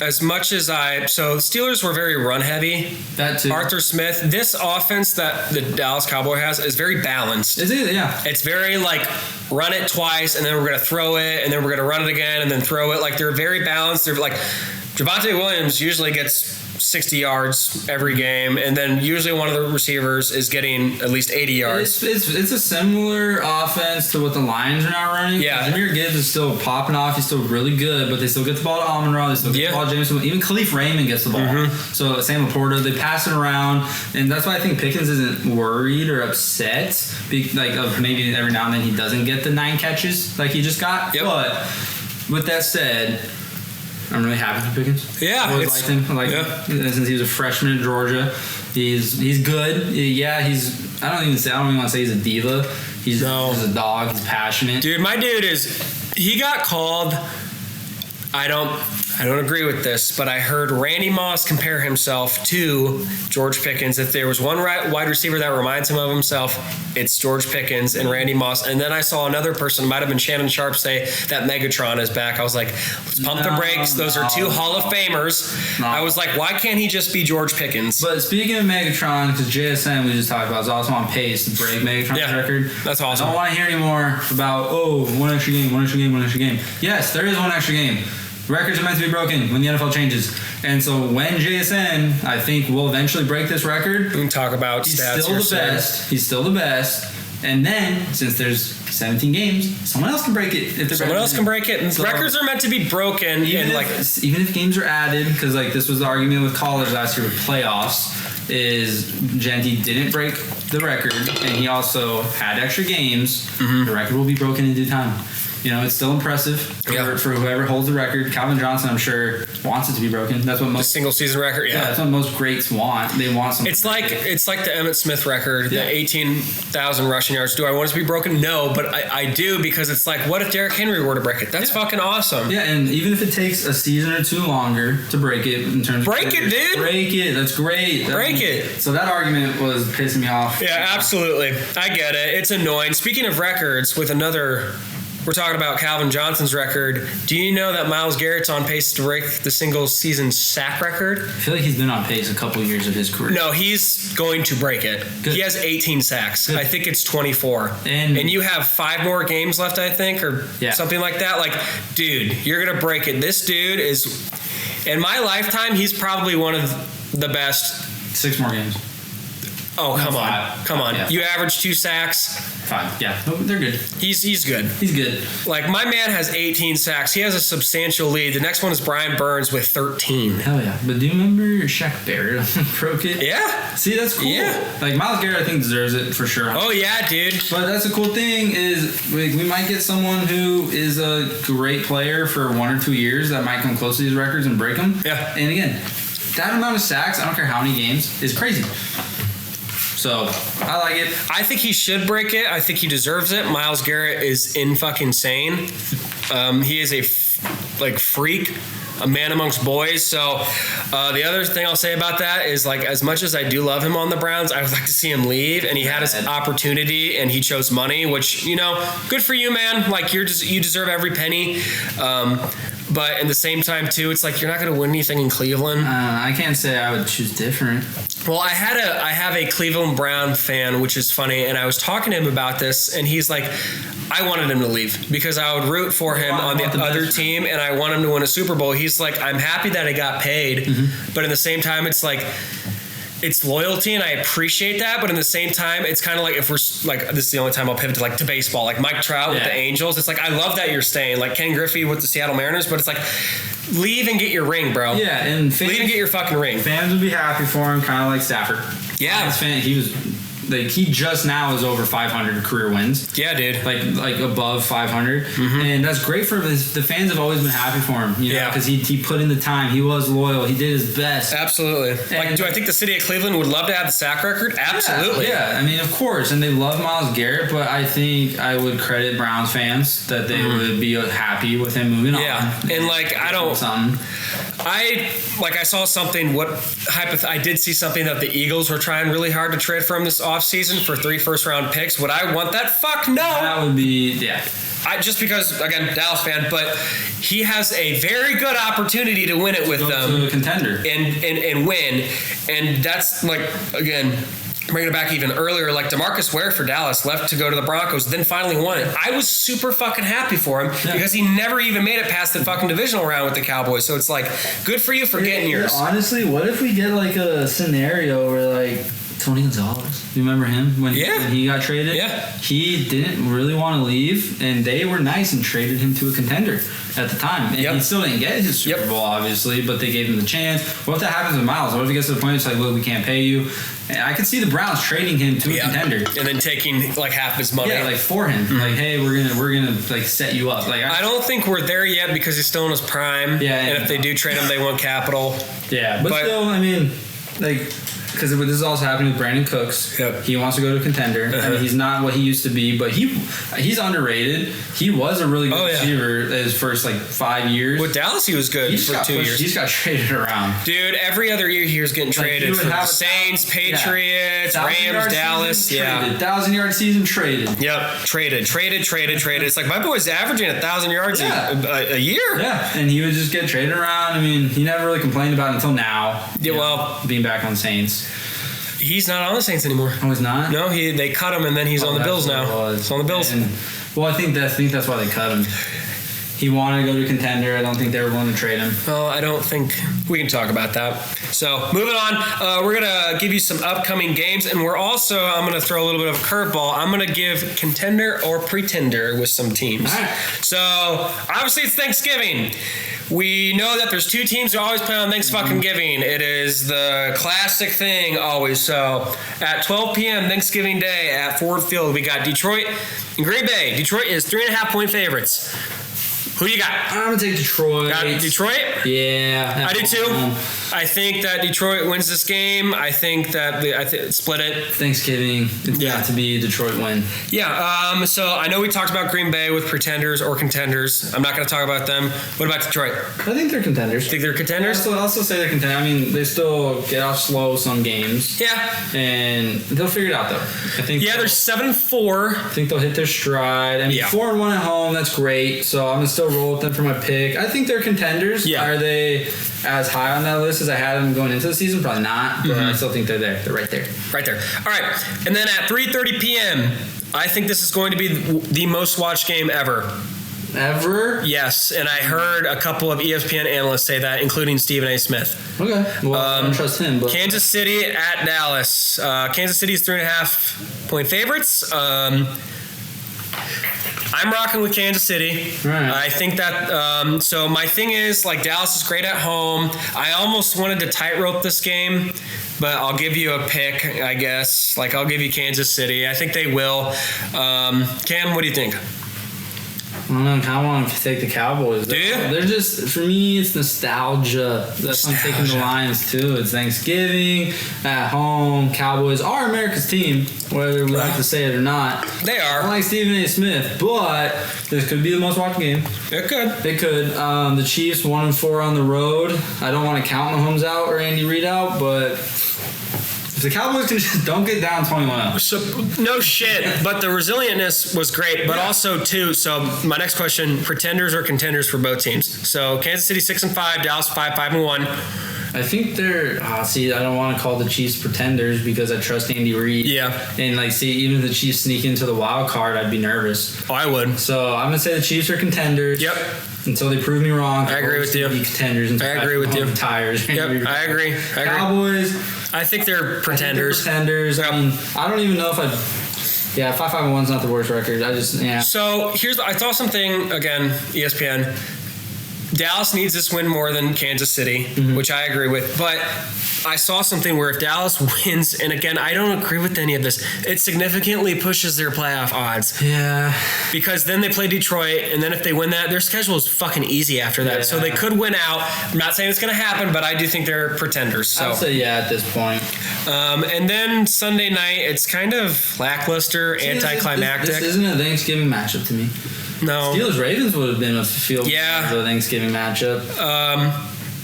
as much as so the Steelers were very run heavy. That too. Arthur Smith, this offense that the Dallas Cowboy has is very balanced. Is it? Yeah. It's very run it twice and then we're going to throw it and then we're going to run it again and then throw it. They're very balanced. They're Javonte Williams usually gets 60 yards every game, and then usually one of the receivers is getting at least 80 yards. It's a similar offense to what the Lions are now running. Yeah. Jahmyr Gibbs is still popping off. He's still really good, but they still get the ball to Amon-Ra. They still get the ball to Jameson. Even Khalif Raymond gets the ball. Mm-hmm. So Sam Laporta, they pass it around, and that's why I think Pickens isn't worried or upset. Maybe every now and then he doesn't get the 9 catches like he just got. Yep. But with that said, I'm really happy for Pickens. Yeah, I always liked him. Since he was a freshman at Georgia. He's good. Yeah, I don't even want to say he's a diva. He's a dog. He's passionate. Dude, my dude he got called. I don't agree with this, but I heard Randy Moss compare himself to George Pickens. If there was one wide receiver that reminds him of himself, it's George Pickens and Randy Moss. And then I saw another person, might have been Shannon Sharp, say that Megatron is back. I was like, let's pump the brakes. Those are 2 Hall of Famers. No. I was like, why can't he just be George Pickens? But speaking of Megatron, because JSN we just talked about is also on pace to break Megatron's record. That's awesome. I don't want to hear anymore about, one extra game. Yes, there is one extra game. Records are meant to be broken when the NFL changes. And so when JSN, I think, will eventually break this record, we can talk about stats. He's still the best. And then, since there's 17 games, someone else can break it. And so, records are meant to be broken. Even if games are added, because this was the argument with college last year with playoffs, is Genty didn't break the record, and he also had extra games. Mm-hmm. The record will be broken in due time. It's still impressive for whoever holds the record. Calvin Johnson, I'm sure, wants it to be broken. That's what most single season record. Yeah, that's what most greats want. They want something. It's like the Emmitt Smith record, the 18,000 rushing yards. Do I want it to be broken? No, but I do, because it's like, what if Derrick Henry were to break it? That's fucking awesome. Yeah, and even if it takes a season or 2 longer to break it, in terms break of it, dude. Break it. That's great. Break it. So that argument was pissing me off. Yeah, absolutely. I get it. It's annoying. Speaking of records, we're talking about Calvin Johnson's record. Do you know that Myles Garrett's on pace to break the single season sack record? I feel like he's been on pace a couple years of his career. No, he's going to break it. Good. He has 18 sacks. Good. I think it's 24. And you have 5 more games left, I think, or something like that. Dude, you're going to break it. This dude is, in my lifetime, he's probably one of the best. 6 more games. Oh, come on. Yeah. You average 2 sacks. 5. Yeah, they're good. He's good. He's good. My man has 18 sacks. He has a substantial lead. The next one is Brian Burns with 13. Hell yeah. But do you remember Shaq Barrett broke it? Yeah. See, that's cool. Yeah. Myles Garrett, I think, deserves it for sure. Oh, yeah, dude. But that's the cool thing is we might get someone who is a great player for 1 or 2 years that might come close to these records and break them. Yeah. And again, that amount of sacks, I don't care how many games, is crazy. So, I like it. I think he should break it. I think he deserves it. Myles Garrett is insane. He is a freak, a man amongst boys. So, the other thing I'll say about that is, as much as I do love him on the Browns, I would like to see him leave. And he had his opportunity, and he chose money, which, good for you, man. You deserve every penny. But at the same time, too, it's you're not going to win anything in Cleveland. I can't say I would choose different. Well, I have a Cleveland Brown fan, which is funny, and I was talking to him about this, and he's like, I wanted him to leave because I would root for him on the other team, and I want him to win a Super Bowl. He's like, I'm happy that I got paid, but at the same time, it's it's loyalty, and I appreciate that. But at the same time, it's kind of if we're this is the only time I'll pivot to baseball, Mike Trout with the Angels. It's I love that you're staying, Ken Griffey with the Seattle Mariners, but it's leave and get your ring, bro. Yeah, and leave and get your fucking ring. Fans would be happy for him, kind of like Stafford. Yeah, he was like he just now is over 500 career wins. Yeah, dude. Like above 500, and that's great for him. The fans have always been happy for him, you know, because he put in the time. He was loyal. He did his best. Absolutely. Like, do I think the city of Cleveland would love to have the sack record? Absolutely. Yeah, I mean, of course, and they love Myles Garrett, but I think I would credit Browns fans that they would be happy with him moving on. Yeah, and like I saw something. I did see something that the Eagles were trying really hard to trade for him this offseason for 3 first-round picks. Would I want that? Fuck no. That would be just because, again, Dallas fan, but he has a very good opportunity to win it with them. To a contender. And win. And that's, like, again, bringing it back even earlier, like DeMarcus Ware for Dallas left to go to the Broncos, then finally won it. I was super fucking happy for him because he never even made it past the fucking divisional round with the Cowboys. So it's like, good for you for getting yours. Honestly, what if we get like a scenario where like Tony Gonzalez, you remember him when when he got traded? Yeah. He didn't really want to leave, and they were nice and traded him to a contender at the time. And he still didn't get his Super Bowl, obviously, but they gave him the chance. What if that happens with Myles? What if he gets to the point it's like, look, we can't pay you? And I could see the Browns trading him to a contender. And then taking like half his money. Yeah, like for him. Like, hey, we're gonna like set you up. Like I don't think we're there yet because he's still in his prime. Yeah. And if they do trade him, they want capital. Yeah. But still, I mean, like, because this is also happening with Brandon Cooks. Yep. He wants to go to a contender. I mean, he's not what he used to be, but he's underrated. He was a really good receiver his first like 5 years. With Dallas, he was good for 2 years. He's got traded around. Dude, every other year he was getting traded for the Saints, Patriots, Rams, Dallas. 1,000-yard season traded. Yep, traded. It's like my boy's averaging 1,000 yards a year. Yeah, and he would just get traded around. I mean, he never really complained about it until now. Yeah, well, being back on the Saints. He's not on the Saints anymore. Oh, he's not? No, they cut him, and then he's on the Bills now. He's on the Bills. Well, I think that's why they cut him. He wanted to go to a contender. I don't think they were willing to trade him. Well, I don't think we can talk about that. So, moving on, we're going to give you some upcoming games, and I'm going to throw a little bit of a curveball. I'm going to give contender or pretender with some teams. All right. So, obviously, it's Thanksgiving. We know that there's 2 teams that always play on Thanksgiving. It is the classic thing always. So at 12 p.m. Thanksgiving Day at Ford Field, we got Detroit and Green Bay. Detroit is 3.5-point favorites. Who do you got? I'm going to take Detroit. Got Detroit? Yeah. I do too. I think that Detroit wins this game. I think that split it. Thanksgiving. It's got to be a Detroit win. Yeah. So I know we talked about Green Bay with pretenders or contenders. I'm not going to talk about them. What about Detroit? I think they're contenders. Think they're contenders? I'll still say they're contenders. I mean, they still get off slow some games. Yeah. And they'll figure it out, though. I think. Yeah, they're 7-4. I think they'll hit their stride. I mean, 4-1 at home. That's great. So I'm going to still roll with them for my pick. I think they're contenders. Yeah. Are they as high on that list as I had them going into the season? Probably not, but I still think they're there. They're right there. Right there. All right. And then at 3:30 p.m., I think this is going to be the most watched game ever. Ever? Yes, and I heard a couple of ESPN analysts say that, including Stephen A. Smith. Okay. Well, I don't trust him. But Kansas City at Dallas. Kansas City is 3.5-point favorites. I'm rocking with Kansas City. Right. I think that, so my thing is, like, Dallas is great at home. I almost wanted to tightrope this game, but I'll give you a pick, I guess. Like, I'll give you Kansas City. I think they will. Cam, what do you think? I don't know. I kind of want to take the Cowboys. Do you? They're just, for me, it's nostalgia. That's why I'm taking the Lions, too. It's Thanksgiving, at home. Cowboys are America's team, whether we like to say it or not. They are. I don't like Stephen A. Smith, but this could be the most watched game. It could. It could. The Chiefs 1-4 on the road. I don't want to count Mahomes out or Andy Reid out, but if the Cowboys can just don't get down 21-0. So, no shit, but the resilientness was great, but also, too, so my next question, pretenders or contenders for both teams? So, Kansas City 6-5, Dallas 5-1. I think they're. I don't want to call the Chiefs pretenders because I trust Andy Reid. Yeah. And even if the Chiefs sneak into the wild card, I'd be nervous. Oh, I would. So I'm gonna say the Chiefs are contenders. Yep. Until they prove me wrong. I agree with you. Contenders. I agree with you. Tires. Yep. I agree. Cowboys. I think they're pretenders. Pretenders. Yep. I mean, I don't even know if I'd. Yeah, 5-5-1's not the worst record. I just So I saw something again, ESPN. Dallas needs this win more than Kansas City, which I agree with. But I saw something where if Dallas wins, and again, I don't agree with any of this, it significantly pushes their playoff odds. Yeah. Because then they play Detroit, and then if they win that, their schedule is fucking easy after that. Yeah. So they could win out. I'm not saying it's going to happen, but I do think they're pretenders. So. I'd say yeah at this point. And then Sunday night, it's kind of lackluster, anticlimactic. This isn't a Thanksgiving matchup to me. No. Steelers-Ravens would have been a field Yeah. of a Thanksgiving matchup.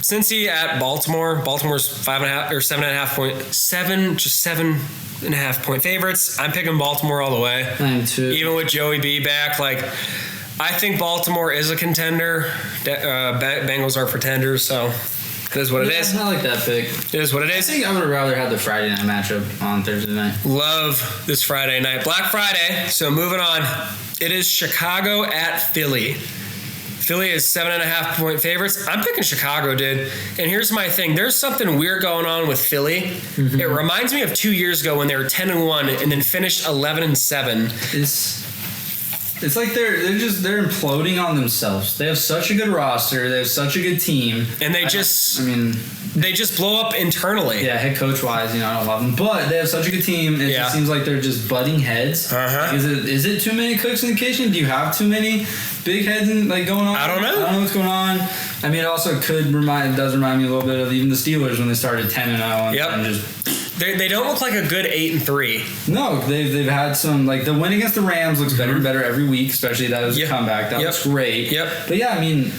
Cincy at Baltimore. Baltimore's 5.5 or 7.5 point, 7.5 point favorites. I'm picking Baltimore all the way. I am too. Even with Joey B back, like I think Baltimore is a contender. Bengals are pretenders, so it is what it is. I like that pick. It is what it I is. think I would have rather had the Friday night matchup on Thursday night. Love this Friday night. Black Friday. So moving on. It is Chicago at Philly. Philly is 7.5 point favorites. I'm picking Chicago, dude. And here's my thing. There's something weird going on with Philly. Mm-hmm. It reminds me of 2 years ago when they were 10-1 and then finished 11-7. It's like they're imploding on themselves. They have such a good roster. They have such a good team. And they just blow up internally. Yeah, head coach wise, I don't love them, but they have such a good team. It just seems like they're just butting heads. Uh-huh. Is it too many cooks in the kitchen? Do you have too many big heads going on? I don't know. I don't know what's going on. I mean, it also does remind me a little bit of even the Steelers when they started 10-0 Yep. and just. They don't look like a good 8-3. No, they've had some the win against the Rams looks better and better every week, especially that was a comeback. That looks great. Yep. But yeah, I mean,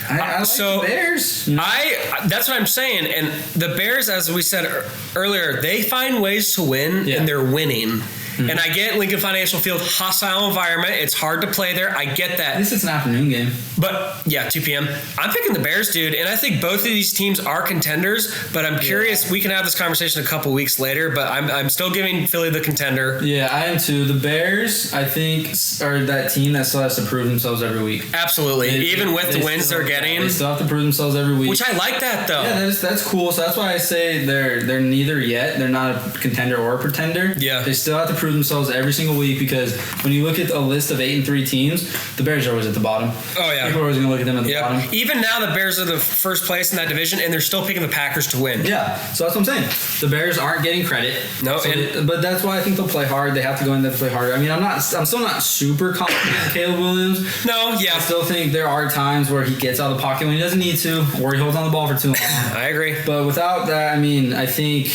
I like so the Bears. That's what I'm saying. And the Bears, as we said earlier, they find ways to win, and they're winning. And I get Lincoln Financial Field, hostile environment. It's hard to play there. I get that. At least it's an afternoon game. But, 2 p.m. I'm picking the Bears, dude. And I think both of these teams are contenders. But I'm curious. We can have this conversation a couple weeks later. But I'm still giving Philly the contender. Yeah, I am too. The Bears, I think, are that team that still has to prove themselves every week. Absolutely. Even with the wins they're getting. They still have to prove themselves every week. Which I like that, though. Yeah, that's cool. So that's why I say they're neither yet. They're not a contender or a pretender. Yeah. They still have to prove themselves every single week because when you look at a list of 8-3 teams, the Bears are always at the bottom. Oh, yeah. People are always going to look at them at the bottom. Even now, the Bears are the first place in that division, and they're still picking the Packers to win. Yeah, so that's what I'm saying. The Bears aren't getting credit. No, but that's why I think they'll play hard. They have to go in there to play harder. I mean, I'm still not super confident in Caleb Williams. No, yeah. I still think there are times where he gets out of the pocket when he doesn't need to, or he holds on the ball for too long. I agree. But without that, I mean, I think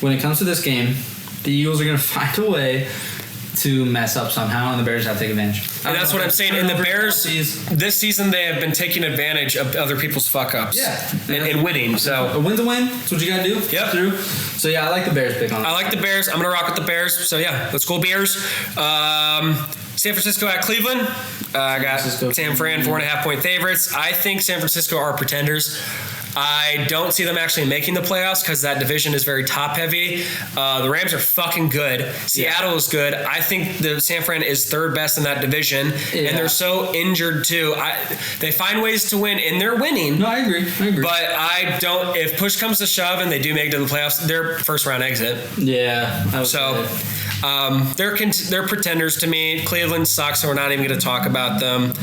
when it comes to this game, the Eagles are going to find a way to mess up somehow, and the Bears have to take advantage. And that's what I'm saying. And the Bears, this season, they have been taking advantage of other people's fuck-ups. Yeah. And winning. So a win's a win. That's what you got to do. Yep. Through. So, yeah, I like the Bears pick on that. I like the Bears. I'm going to rock with the Bears. So, yeah, let's go Bears. San Francisco at Cleveland. I got San Fran, 4.5 point favorites. I think San Francisco are pretenders. I don't see them actually making the playoffs because that division is very top heavy. The Rams are fucking good. Seattle is good. I think the San Fran is third best in that division, and they're so injured too. They find ways to win, and they're winning. No, I agree. But I don't. If push comes to shove and they do make it to the playoffs, they're first round exit. Yeah. They're pretenders to me. Cleveland sucks, so we're not even going to talk about them.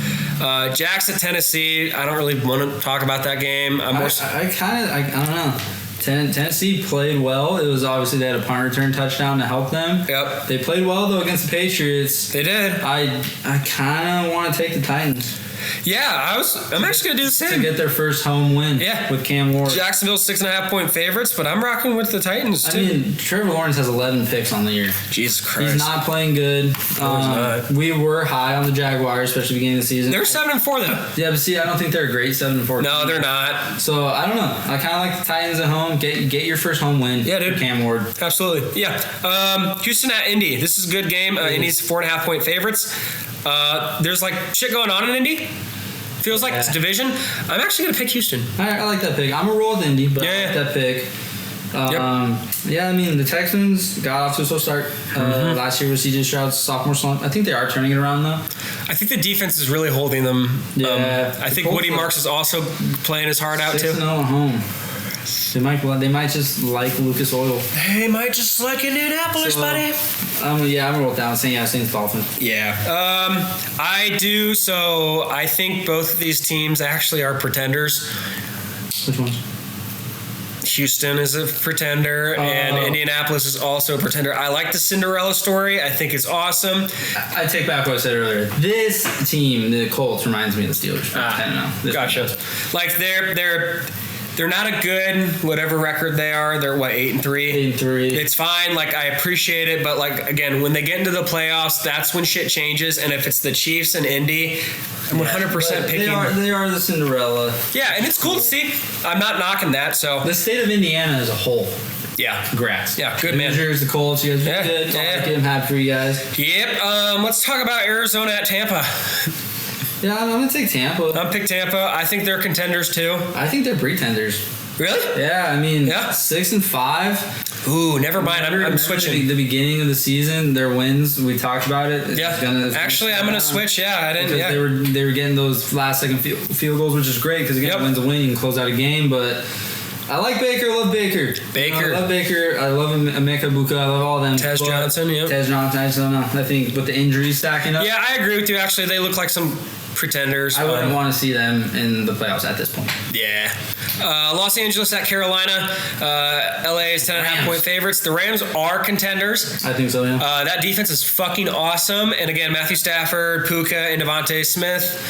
Jacks at Tennessee. I don't really want to talk about that game. I don't know. Tennessee played well. It was obviously they had a punt return touchdown to help them. Yep. They played well though against the Patriots. They did. I kind of want to take the Titans. Yeah, I'm actually gonna do the same to get their first home win. Yeah. With Cam Ward. Jacksonville's 6.5 point favorites, but I'm rocking with the Titans too. I mean, Trevor Lawrence has 11 picks on the year. Jesus Christ, he's not playing good. He's not. We were high on the Jaguars, especially beginning of the season. They're 7-4 though. Yeah, but see, I don't think they're a great 7-4. No, they're not. So I don't know. I kind of like the Titans at home. Get your first home win. Yeah, dude. Cam Ward. Absolutely. Yeah. Houston at Indy. This is a good game. Indy's 4.5 point favorites. There's like shit going on in Indy. Feels like it's division. I'm actually going to pick Houston. I like that pick. I'm a roll with Indy, but I like that pick. Yeah, I mean, the Texans got off to a slow start. Last year was CJ Stroud's sophomore slump. I think they are turning it around, though. I think the defense is really holding them. Yeah. I think Woody Marks is also playing his heart out, too. 6-0 at home. They might just like Lucas Oil. They might just like Indianapolis, buddy. I wrote down Saints Dolphins. Yeah. I do. So I think both of these teams actually are pretenders. Which one? Houston is a pretender, and Indianapolis is also a pretender. I like the Cinderella story. I think it's awesome. I take back what I said earlier. This team, the Colts, reminds me of the Steelers. I don't know. Gotcha. Like they're not a good whatever record they are. They're 8-3. 8-3. It's fine. Like I appreciate it, but like again, when they get into the playoffs, that's when shit changes. And if it's the Chiefs and Indy, I'm 100% picking. They are the Cinderella. Yeah, and it's cool to see. I'm not knocking that. So The state of Indiana as a whole. yeah, Congrats. Yeah, good man. Hoosiers, the Colts, you guys are good. I'm happy for you guys. Yep. Let's talk about Arizona at Tampa. Yeah, I'm gonna take Tampa. I'm pick Tampa. I think they're contenders too. I think they're pretenders. Really? Yeah, I mean, Yeah. 6-5. Ooh, never mind. I'm switching. The beginning of the season, their wins. We talked about it. Actually, I'm gonna switch. Yeah, I didn't. Yeah. They were getting those last second field goals, which is great because again, wins a win, you can close out a game. But I like Baker. Love Baker. I love Baker. I love Emeka Buka. I love all them. Tez Johnson. Yeah. Tez Johnson. I just don't know. I think with the injuries stacking up. Yeah, I agree with you. Actually, they look like some pretenders. I wouldn't want to see them in the playoffs at this point. Yeah. Los Angeles at Carolina. LA is 10.5 point favorites. The Rams are contenders. I think so, yeah. That defense is fucking awesome. And again, Matthew Stafford, Puka, and Devontae Smith.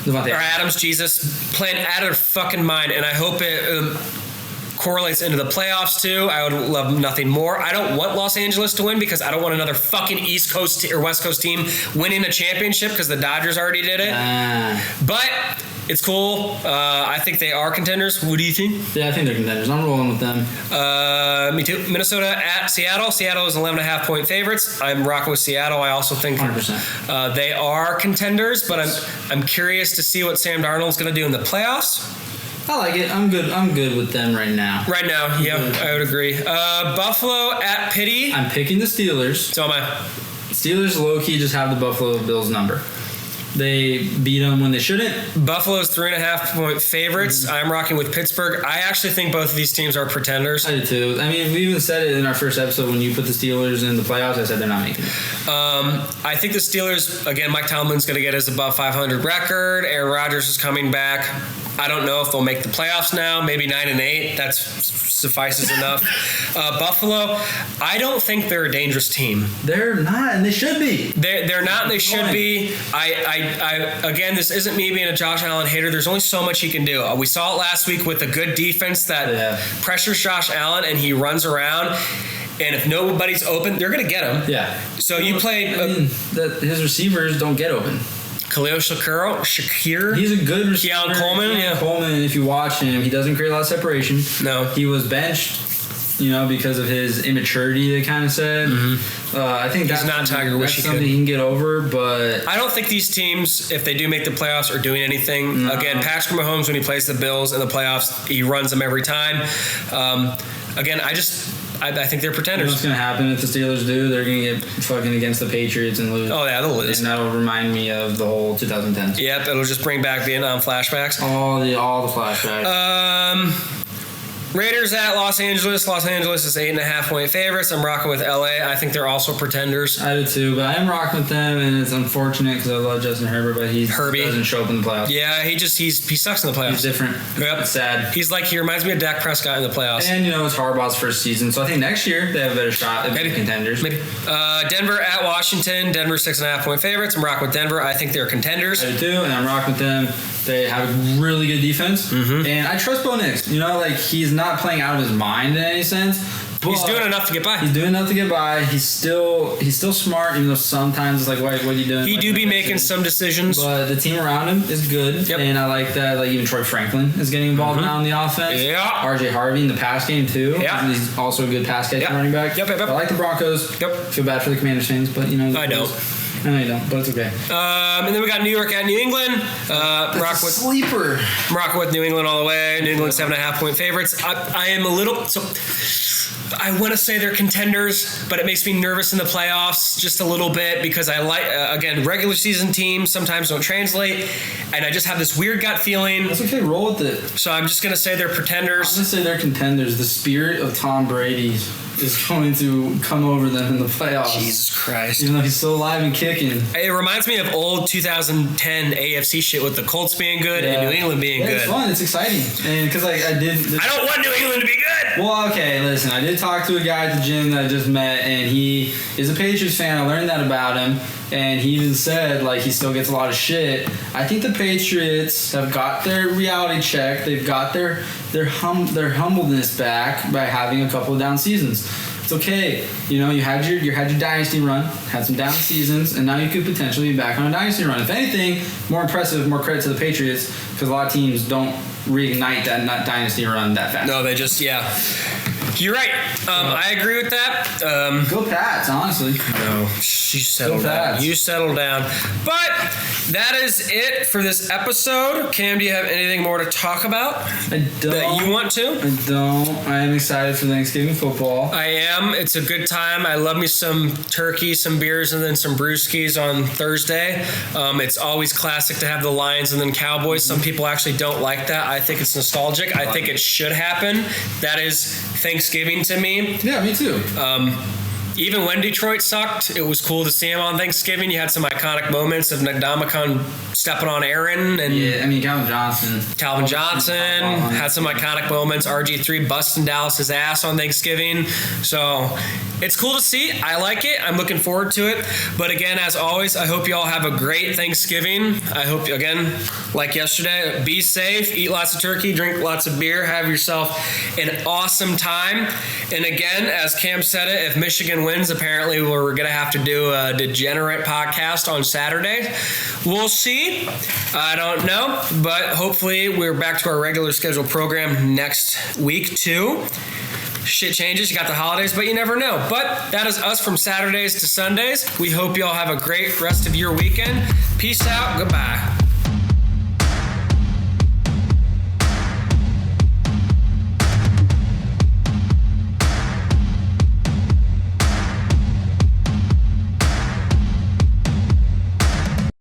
Or Adams, Jesus, playing out of their fucking mind. And I hope it correlates into the playoffs too. I would love nothing more. I don't want Los Angeles to win because I don't want another fucking East Coast or West Coast team winning a championship because the Dodgers already did it. But it's cool. I think they are contenders. What do you think? Yeah, I think they're contenders. I'm rolling with them. Me too. Minnesota at Seattle. Seattle is 11.5 point favorites. I'm rocking with Seattle. I also think 100%. They are contenders, but I'm curious to see what Sam Darnold's going to do in the playoffs. I like it. I'm good with them right now. Right now, yeah, I would agree. Buffalo at Pitt. I'm picking the Steelers. So am I. Steelers low-key just have the Buffalo Bills number. They beat them when they shouldn't. Buffalo's 3.5 point favorites. I'm rocking with Pittsburgh. I actually think both of these teams are pretenders. I do too. I mean, we even said it in our first episode when you put the Steelers in the playoffs. I said they're not making it. I think the Steelers, again, Mike Tomlin's going to get his above 500 record. Aaron Rodgers is coming back. I don't know if they'll make the playoffs now. Maybe 9-8. That suffices enough. Buffalo, I don't think they're a dangerous team. They're not, and they should be. They're not, and they should be. I again, this isn't me being a Josh Allen hater. There's only so much he can do. We saw it last week with a good defense that pressures Josh Allen, and he runs around. And if nobody's open, they're going to get him. Yeah. So you played. His receivers don't get open. Khalil Shakir. He's a good receiver. Keon Coleman. Yeah. Coleman, if you watch him, he doesn't create a lot of separation. No. He was benched, because of his immaturity, they kind of said. Mm-hmm. I think he's not Tiger. That's something he can get over, but I don't think these teams, if they do make the playoffs, are doing anything. No. Again, Patrick Mahomes, when he plays the Bills in the playoffs, he runs them every time. Again, I think they're pretenders. What's going to happen if the Steelers do? They're going to get fucking against the Patriots and lose. Oh, yeah, they'll lose. And that'll remind me of the whole 2010s. Yep, it'll just bring back Vietnam flashbacks. All the flashbacks. Raiders at Los Angeles. Los Angeles is 8.5 point favorites. I'm rocking with LA. I think they're also pretenders. I do too, but I am rocking with them, and it's unfortunate because I love Justin Herbert, but he doesn't show up in the playoffs. Yeah, he sucks in the playoffs. He's different. Yep. It's sad. He reminds me of Dak Prescott in the playoffs. And it's Harbaugh's first season, so I think next year they have a better shot at being contenders. Maybe. Denver at Washington. Denver 6.5 point favorites. I'm rocking with Denver. I think they're contenders. I do too, and I'm rocking with them. They have a really good defense, and I trust Bo Nix. He's not playing out of his mind in any sense. But he's doing enough to get by. He's still smart, even though sometimes it's like, what are you doing? He do be making some decisions. But the team around him is good, and I like that. Like even Troy Franklin is getting involved now in the offense. Yeah. RJ Harvey in the pass game too. Yeah. He's also a good pass catching running back. Yep. I like the Broncos. Yep. Feel bad for the Commanders fans, but I don't. I know you don't, but it's okay. And then we got New York at New England. Sleeper. I'm rocking with New England all the way. New England 7.5 point favorites. I am a little I want to say they're contenders, but it makes me nervous in the playoffs just a little bit because I like, again, regular season teams sometimes don't translate, and I just have this weird gut feeling. That's okay, roll with it. So I'm just going to say they're pretenders. I'm going to say they're contenders. The spirit of Tom Brady is going to come over them in the playoffs. Jesus Christ. Even though he's still alive and kicking. It reminds me of old 2010 AFC shit with the Colts being good and New England being good. It's fun. It's exciting. And because I don't want New England to be good. Well, okay, listen. I did talk to a guy at the gym that I just met, and he is a Patriots fan. I learned that about him. And he even said, like, he still gets a lot of shit. I think the Patriots have got their reality check. They've got their humbleness back by having a couple of down seasons. It's okay. You know, you had your dynasty run, had some down seasons, and now you could potentially be back on a dynasty run. If anything, more impressive, more credit to the Patriots, because a lot of teams don't reignite that dynasty run that fast. No, they just, You're right. I agree with that. Go Pats, honestly. No, you settle down. You settle down. But that is it for this episode. Cam, do you have anything more to talk about? I don't. That you want to? I don't. I am excited for Thanksgiving football. I am. It's a good time. I love me some turkey, some beers, and then some brewskis on Thursday. It's always classic to have the Lions and then Cowboys. Some people actually don't like that. I think it's nostalgic. I think it should happen. That is Thanksgiving to me. Yeah, me too. Even when Detroit sucked, it was cool to see him on Thanksgiving. You had some iconic moments of Ndamukong stepping on Aaron. And Calvin Johnson had some iconic moments. RG3 busting Dallas's ass on Thanksgiving. So it's cool to see. I like it. I'm looking forward to it. But again, as always, I hope you all have a great Thanksgiving. I hope, again, like yesterday, be safe, eat lots of turkey, drink lots of beer, have yourself an awesome time. And again, as Cam said it, if Michigan wins, apparently we're going to have to do a degenerate podcast on Saturday. We'll see. I don't know. But hopefully we're back to our regular scheduled program next week too. Shit changes. You got the holidays, but you never know. But that is us from Saturdays to Sundays. We hope you all have a great rest of your weekend. Peace out. Goodbye.